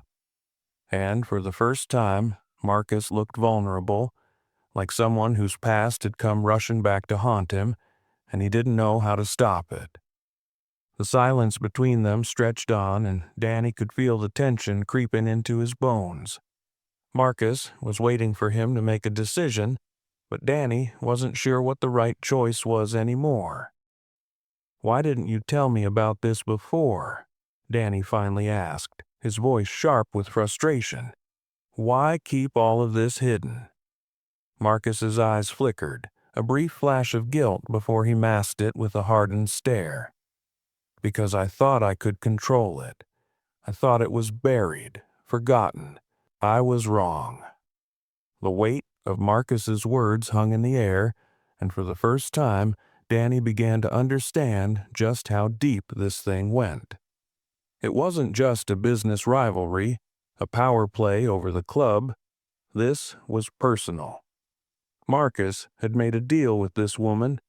And for the first time, Marcus looked vulnerable, like someone whose past had come rushing back to haunt him, and he didn't know how to stop it. The silence between them stretched on, and Danny could feel the tension creeping into his bones. Marcus was waiting for him to make a decision, but Danny wasn't sure what the right choice was anymore. "Why didn't you tell me about this before?" Danny finally asked, his voice sharp with frustration. "Why keep all of this hidden?" Marcus's eyes flickered, a brief flash of guilt before he masked it with a hardened stare. "Because I thought I could control it. I thought it was buried, forgotten. I was wrong." The weight of Marcus's words hung in the air, and for the first time, Danny began to understand just how deep this thing went. It wasn't just a business rivalry, a power play over the club. This was personal. Marcus had made a deal with this woman,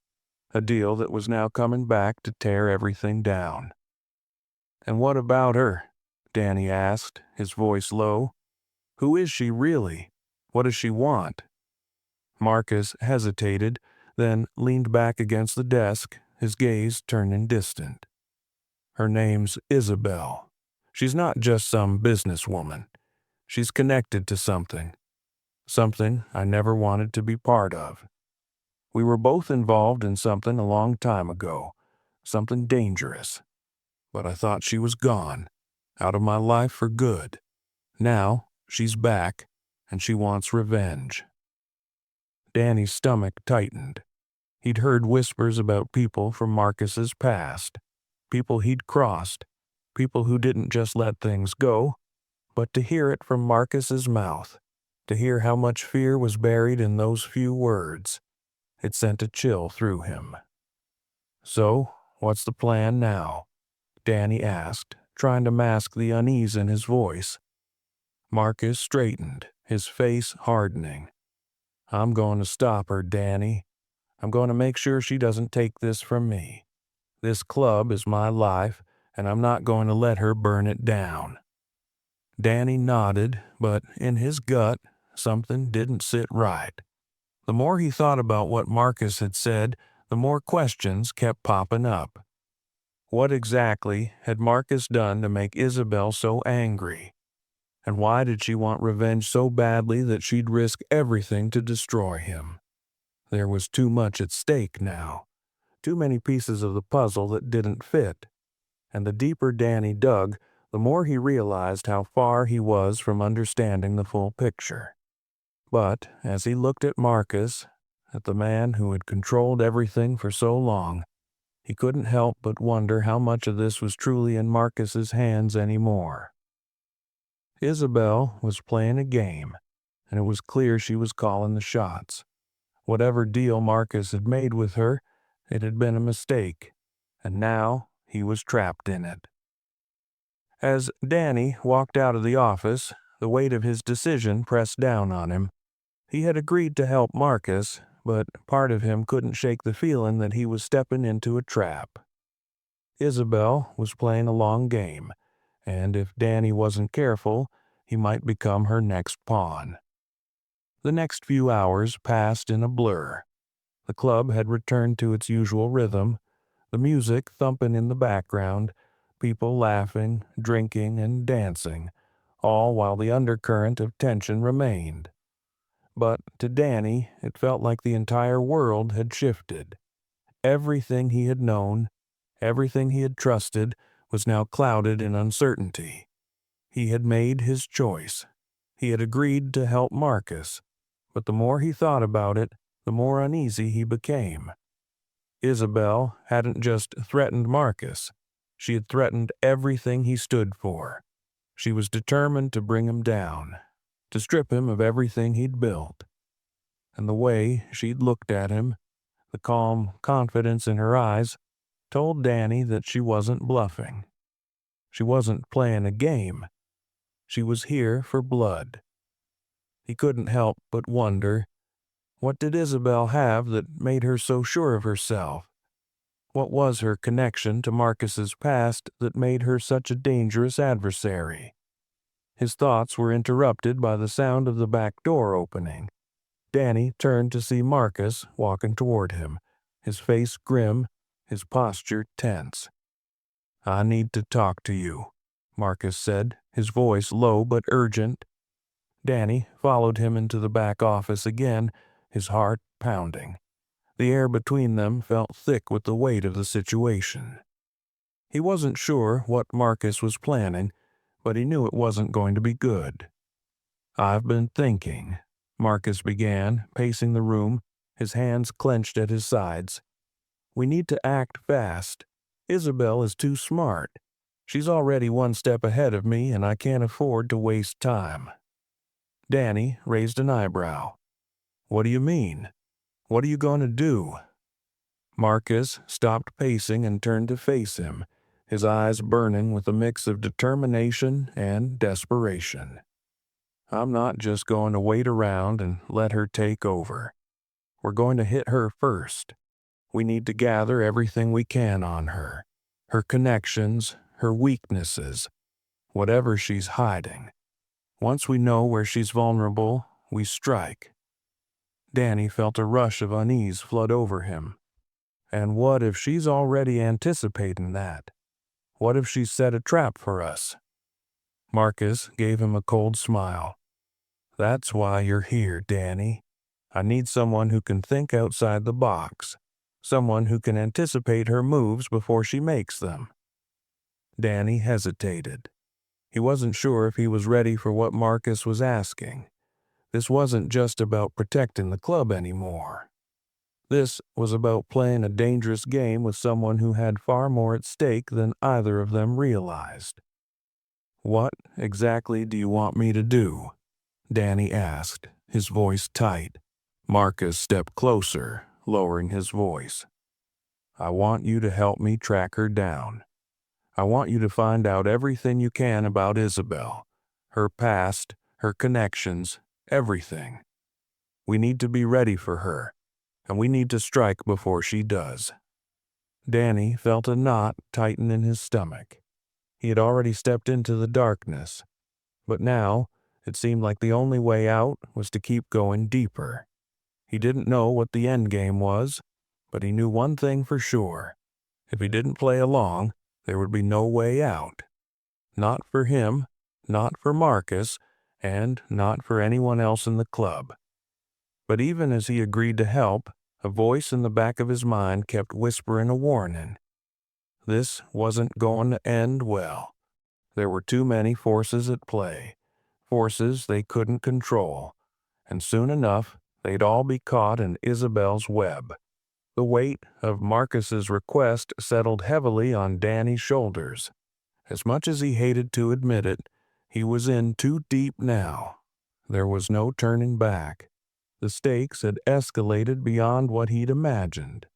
a deal that was now coming back to tear everything down. "And what about her?" Danny asked, his voice low. "Who is she really? What does she want?" Marcus hesitated, then leaned back against the desk, his gaze turning distant. "Her name's Isabel. She's not just some businesswoman. She's connected to something I never wanted to be part of. We were both involved in something a long time ago, something dangerous. But I thought she was gone, out of my life for good. Now she's back, and she wants revenge." Danny's stomach tightened. He'd heard whispers about people from Marcus's past, people he'd crossed, people who didn't just let things go, but to hear it from Marcus's mouth, to hear how much fear was buried in those few words, it sent a chill through him. "So, what's the plan now?" Danny asked, trying to mask the unease in his voice. Marcus straightened, his face hardening. "I'm going to stop her, Danny. I'm going to make sure she doesn't take this from me. This club is my life, and I'm not going to let her burn it down." Danny nodded, but in his gut, something didn't sit right. The more he thought about what Marcus had said, the more questions kept popping up. What exactly had Marcus done to make Isabel so angry? And why did she want revenge so badly that she'd risk everything to destroy him? There was too much at stake now, too many pieces of the puzzle that didn't fit. And the deeper Danny dug, the more he realized how far he was from understanding the full picture. But as he looked at Marcus, at the man who had controlled everything for so long, he couldn't help but wonder how much of this was truly in Marcus's hands anymore. Isabel was playing a game, and it was clear she was calling the shots. Whatever deal Marcus had made with her, it had been a mistake, and now he was trapped in it. As Danny walked out of the office, the weight of his decision pressed down on him. He had agreed to help Marcus, but part of him couldn't shake the feeling that he was stepping into a trap. Isabel was playing a long game, and if Danny wasn't careful, he might become her next pawn. The next few hours passed in a blur. The club had returned to its usual rhythm, the music thumping in the background, people laughing, drinking, and dancing, all while the undercurrent of tension remained. But to Danny, it felt like the entire world had shifted. Everything he had known, everything he had trusted, was now clouded in uncertainty. He had made his choice. He had agreed to help Marcus, but the more he thought about it, the more uneasy he became. Isabel hadn't just threatened Marcus. She had threatened everything he stood for. She was determined to bring him down, to strip him of everything he'd built. And the way she'd looked at him, the calm confidence in her eyes, told Danny that she wasn't bluffing. She wasn't playing a game. She was here for blood. He couldn't help but wonder, what did Isabel have that made her so sure of herself? What was her connection to Marcus's past that made her such a dangerous adversary? His thoughts were interrupted by the sound of the back door opening. Danny turned to see Marcus walking toward him, his face grim, his posture tense. "I need to talk to you," Marcus said, his voice low but urgent. Danny followed him into the back office again, his heart pounding. The air between them felt thick with the weight of the situation. He wasn't sure what Marcus was planning, but he knew it wasn't going to be good. "I've been thinking," Marcus began, pacing the room, his hands clenched at his sides. "We need to act fast. Isabel is too smart. She's already one step ahead of me, and I can't afford to waste time." Danny raised an eyebrow. "What do you mean? What are you going to do?" Marcus stopped pacing and turned to face him, his eyes burning with a mix of determination and desperation. "I'm not just going to wait around and let her take over. We're going to hit her first. We need to gather everything we can on her, her connections, her weaknesses, whatever she's hiding. Once we know where she's vulnerable, we strike." Danny felt a rush of unease flood over him. And what if she's already anticipating that? What if she's set a trap for us? Marcus gave him a cold smile. "That's why you're here, Danny. I need someone who can think outside the box, someone who can anticipate her moves before she makes them." Danny hesitated. He wasn't sure if he was ready for what Marcus was asking. This wasn't just about protecting the club anymore. This was about playing a dangerous game with someone who had far more at stake than either of them realized. "What exactly do you want me to do?" Danny asked, his voice tight. Marcus stepped closer, lowering his voice. "I want you to help me track her down. I want you to find out everything you can about Isabel, her past, her connections, everything. We need to be ready for her, and we need to strike before she does." Danny felt a knot tighten in his stomach. He had already stepped into the darkness, but now it seemed like the only way out was to keep going deeper. He didn't know what the end game was, but he knew one thing for sure. If he didn't play along, there would be no way out. Not for him, not for Marcus, and not for anyone else in the club. But even as he agreed to help, a voice in the back of his mind kept whispering a warning. This wasn't going to end well. There were too many forces at play, forces they couldn't control, and soon enough they'd all be caught in Isabel's web. The weight of Marcus's request settled heavily on Danny's shoulders. As much as he hated to admit it, he was in too deep now. There was no turning back. The stakes had escalated beyond what he'd imagined.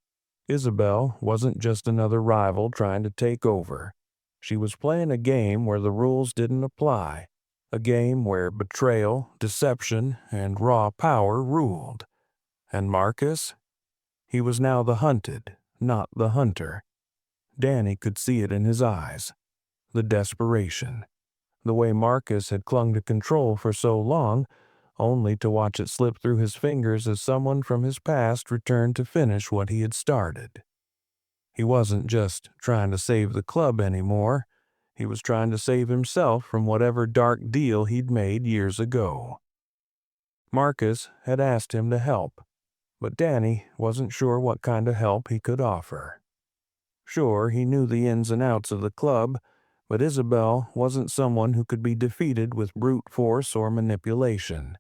Isabel wasn't just another rival trying to take over. She was playing a game where the rules didn't apply, a game where betrayal, deception, and raw power ruled. And Marcus? He was now the hunted, not the hunter. Danny could see it in his eyes. The desperation. The way Marcus had clung to control for so long, only to watch it slip through his fingers as someone from his past returned to finish what he had started. He wasn't just trying to save the club anymore. He was trying to save himself from whatever dark deal he'd made years ago. Marcus had asked him to help, but Danny wasn't sure what kind of help he could offer. Sure, he knew the ins and outs of the club, but Isabel wasn't someone who could be defeated with brute force or manipulation.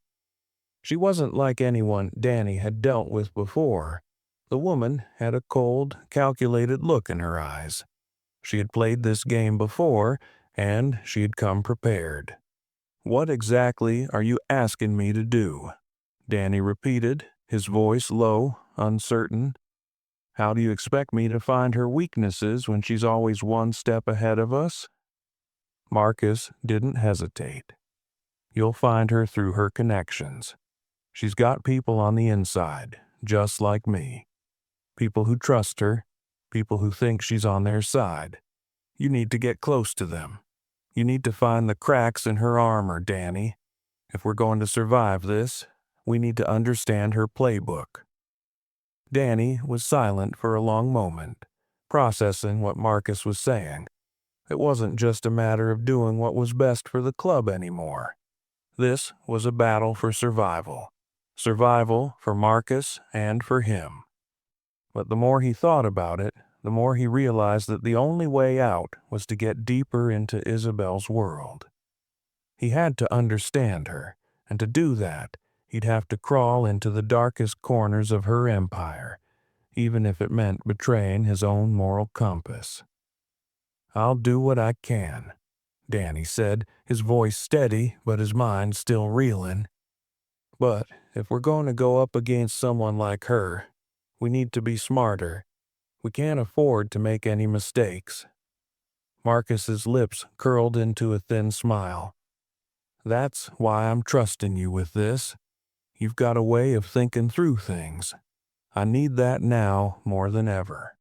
She wasn't like anyone Danny had dealt with before. The woman had a cold, calculated look in her eyes. She had played this game before, and she had come prepared. "What exactly are you asking me to do?" Danny repeated, his voice low, uncertain. "How do you expect me to find her weaknesses when she's always one step ahead of us?" Marcus didn't hesitate. You'll find her through her connections. She's got people on the inside, just like me. People who trust her, people who think she's on their side. You need to get close to them. You need to find the cracks in her armor, Danny. If we're going to survive this, we need to understand her playbook." Danny was silent for a long moment, processing what Marcus was saying. It wasn't just a matter of doing what was best for the club anymore. This was a battle for survival. Survival for Marcus and for him. But the more he thought about it, the more he realized that the only way out was to get deeper into Isabel's world. He had to understand her, and to do that, he'd have to crawl into the darkest corners of her empire, even if it meant betraying his own moral compass. "I'll do what I can," Danny said, his voice steady but his mind still reeling. "But if we're going to go up against someone like her, we need to be smarter. We can't afford to make any mistakes." Marcus's lips curled into a thin smile. "That's why I'm trusting you with this. You've got a way of thinking through things. I need that now more than ever."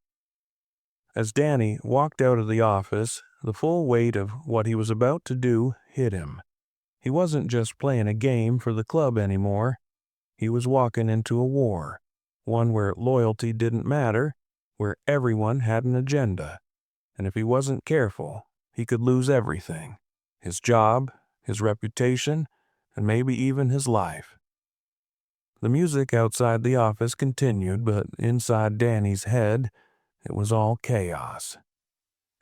As Danny walked out of the office, the full weight of what he was about to do hit him. He wasn't just playing a game for the club anymore. He was walking into a war, one where loyalty didn't matter, where everyone had an agenda. And if he wasn't careful, he could lose everything: his job, his reputation, and maybe even his life. The music outside the office continued, but inside Danny's head, it was all chaos.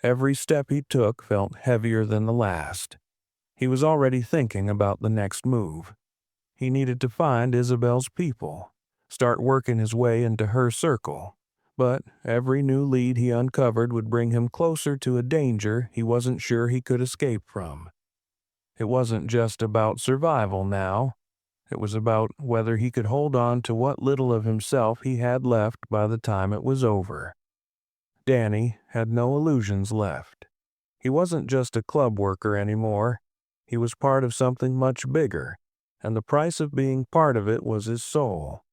Every step he took felt heavier than the last. He was already thinking about the next move. He needed to find Isabel's people, start working his way into her circle. But every new lead he uncovered would bring him closer to a danger he wasn't sure he could escape from. It wasn't just about survival now. It was about whether he could hold on to what little of himself he had left by the time it was over. Danny had no illusions left. He wasn't just a club worker anymore. He was part of something much bigger, and the price of being part of it was his soul.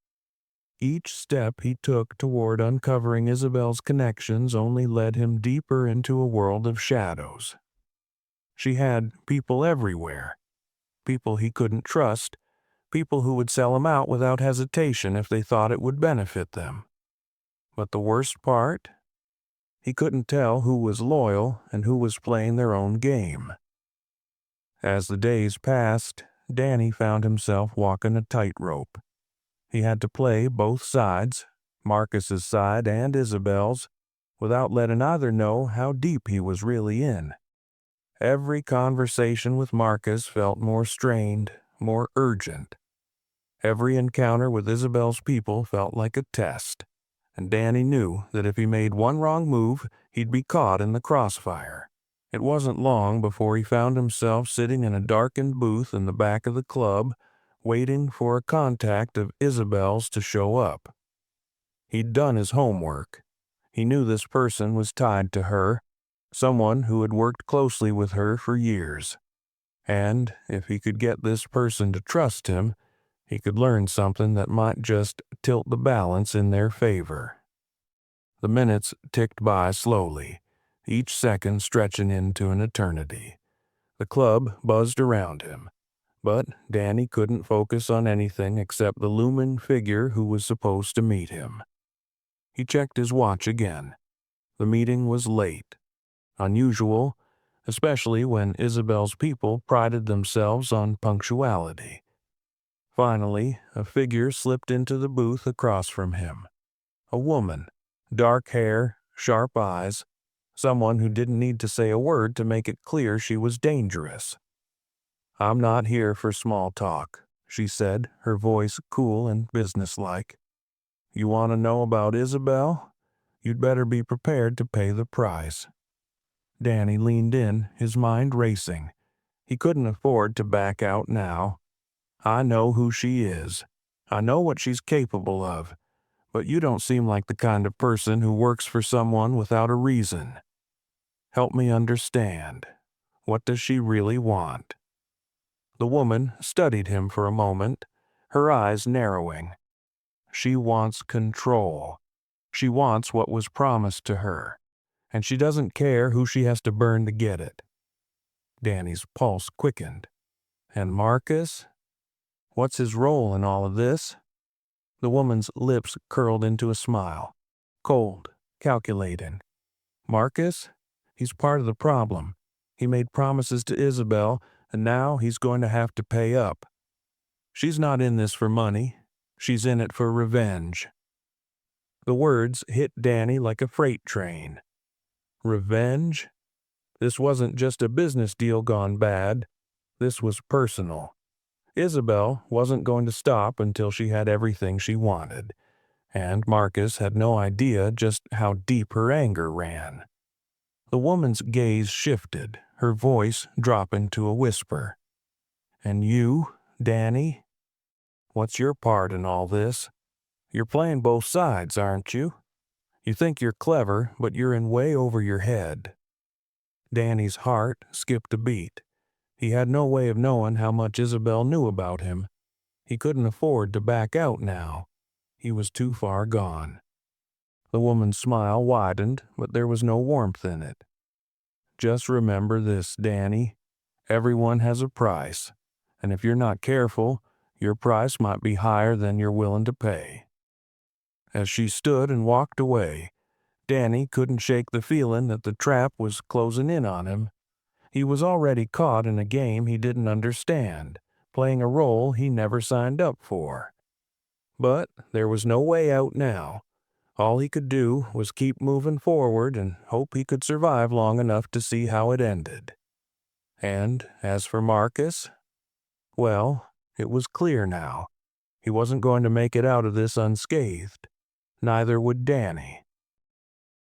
Each step he took toward uncovering Isabel's connections only led him deeper into a world of shadows. She had people everywhere, people he couldn't trust, people who would sell him out without hesitation if they thought it would benefit them. But the worst part? He couldn't tell who was loyal and who was playing their own game. As the days passed, Danny found himself walking a tightrope. He had to play both sides, Marcus's side and Isabel's, without letting either know how deep he was really in. Every conversation with Marcus felt more strained, more urgent. Every encounter with Isabel's people felt like a test, and Danny knew that if he made one wrong move, he'd be caught in the crossfire. It wasn't long before he found himself sitting in a darkened booth in the back of the club, waiting for a contact of Isabel's to show up. He'd done his homework. He knew this person was tied to her, someone who had worked closely with her for years. And if he could get this person to trust him, he could learn something that might just tilt the balance in their favor. The minutes ticked by slowly, each second stretching into an eternity. The club buzzed around him, but Danny couldn't focus on anything except the looming figure who was supposed to meet him. He checked his watch again. The meeting was late. Unusual, especially when Isabel's people prided themselves on punctuality. Finally, a figure slipped into the booth across from him. A woman, dark hair, sharp eyes, someone who didn't need to say a word to make it clear she was dangerous. "I'm not here for small talk," she said, her voice cool and businesslike. "You want to know about Isabel? You'd better be prepared to pay the price." Danny leaned in, his mind racing. He couldn't afford to back out now. "I know who she is. I know what she's capable of. But you don't seem like the kind of person who works for someone without a reason. Help me understand. What does she really want?" The woman studied him for a moment, her eyes narrowing. She wants control. She wants what was promised to her, and she doesn't care who she has to burn to get it. Danny's pulse quickened. And Marcus? What's his role in all of this? The woman's lips curled into a smile. Cold, calculating. Marcus? He's part of the problem. He made promises to Isabel, and now he's going to have to pay up. She's not in this for money. She's in it for revenge. The words hit Danny like a freight train. Revenge? This wasn't just a business deal gone bad. This was personal. Isabel wasn't going to stop until she had everything she wanted, and Marcus had no idea just how deep her anger ran. The woman's gaze shifted, her voice dropping to a whisper. And you, Danny? What's your part in all this? You're playing both sides, aren't you? You think you're clever, but you're in way over your head. Danny's heart skipped a beat. He had no way of knowing how much Isabel knew about him. He couldn't afford to back out now. He was too far gone. The woman's smile widened, but there was no warmth in it. Just remember this, Danny. Everyone has a price, and if you're not careful, your price might be higher than you're willing to pay. As she stood and walked away, Danny couldn't shake the feeling that the trap was closing in on him. He was already caught in a game he didn't understand, playing a role he never signed up for. But there was no way out now. All he could do was keep moving forward and hope he could survive long enough to see how it ended. And as for Marcus, well, it was clear now. He wasn't going to make it out of this unscathed. Neither would Danny.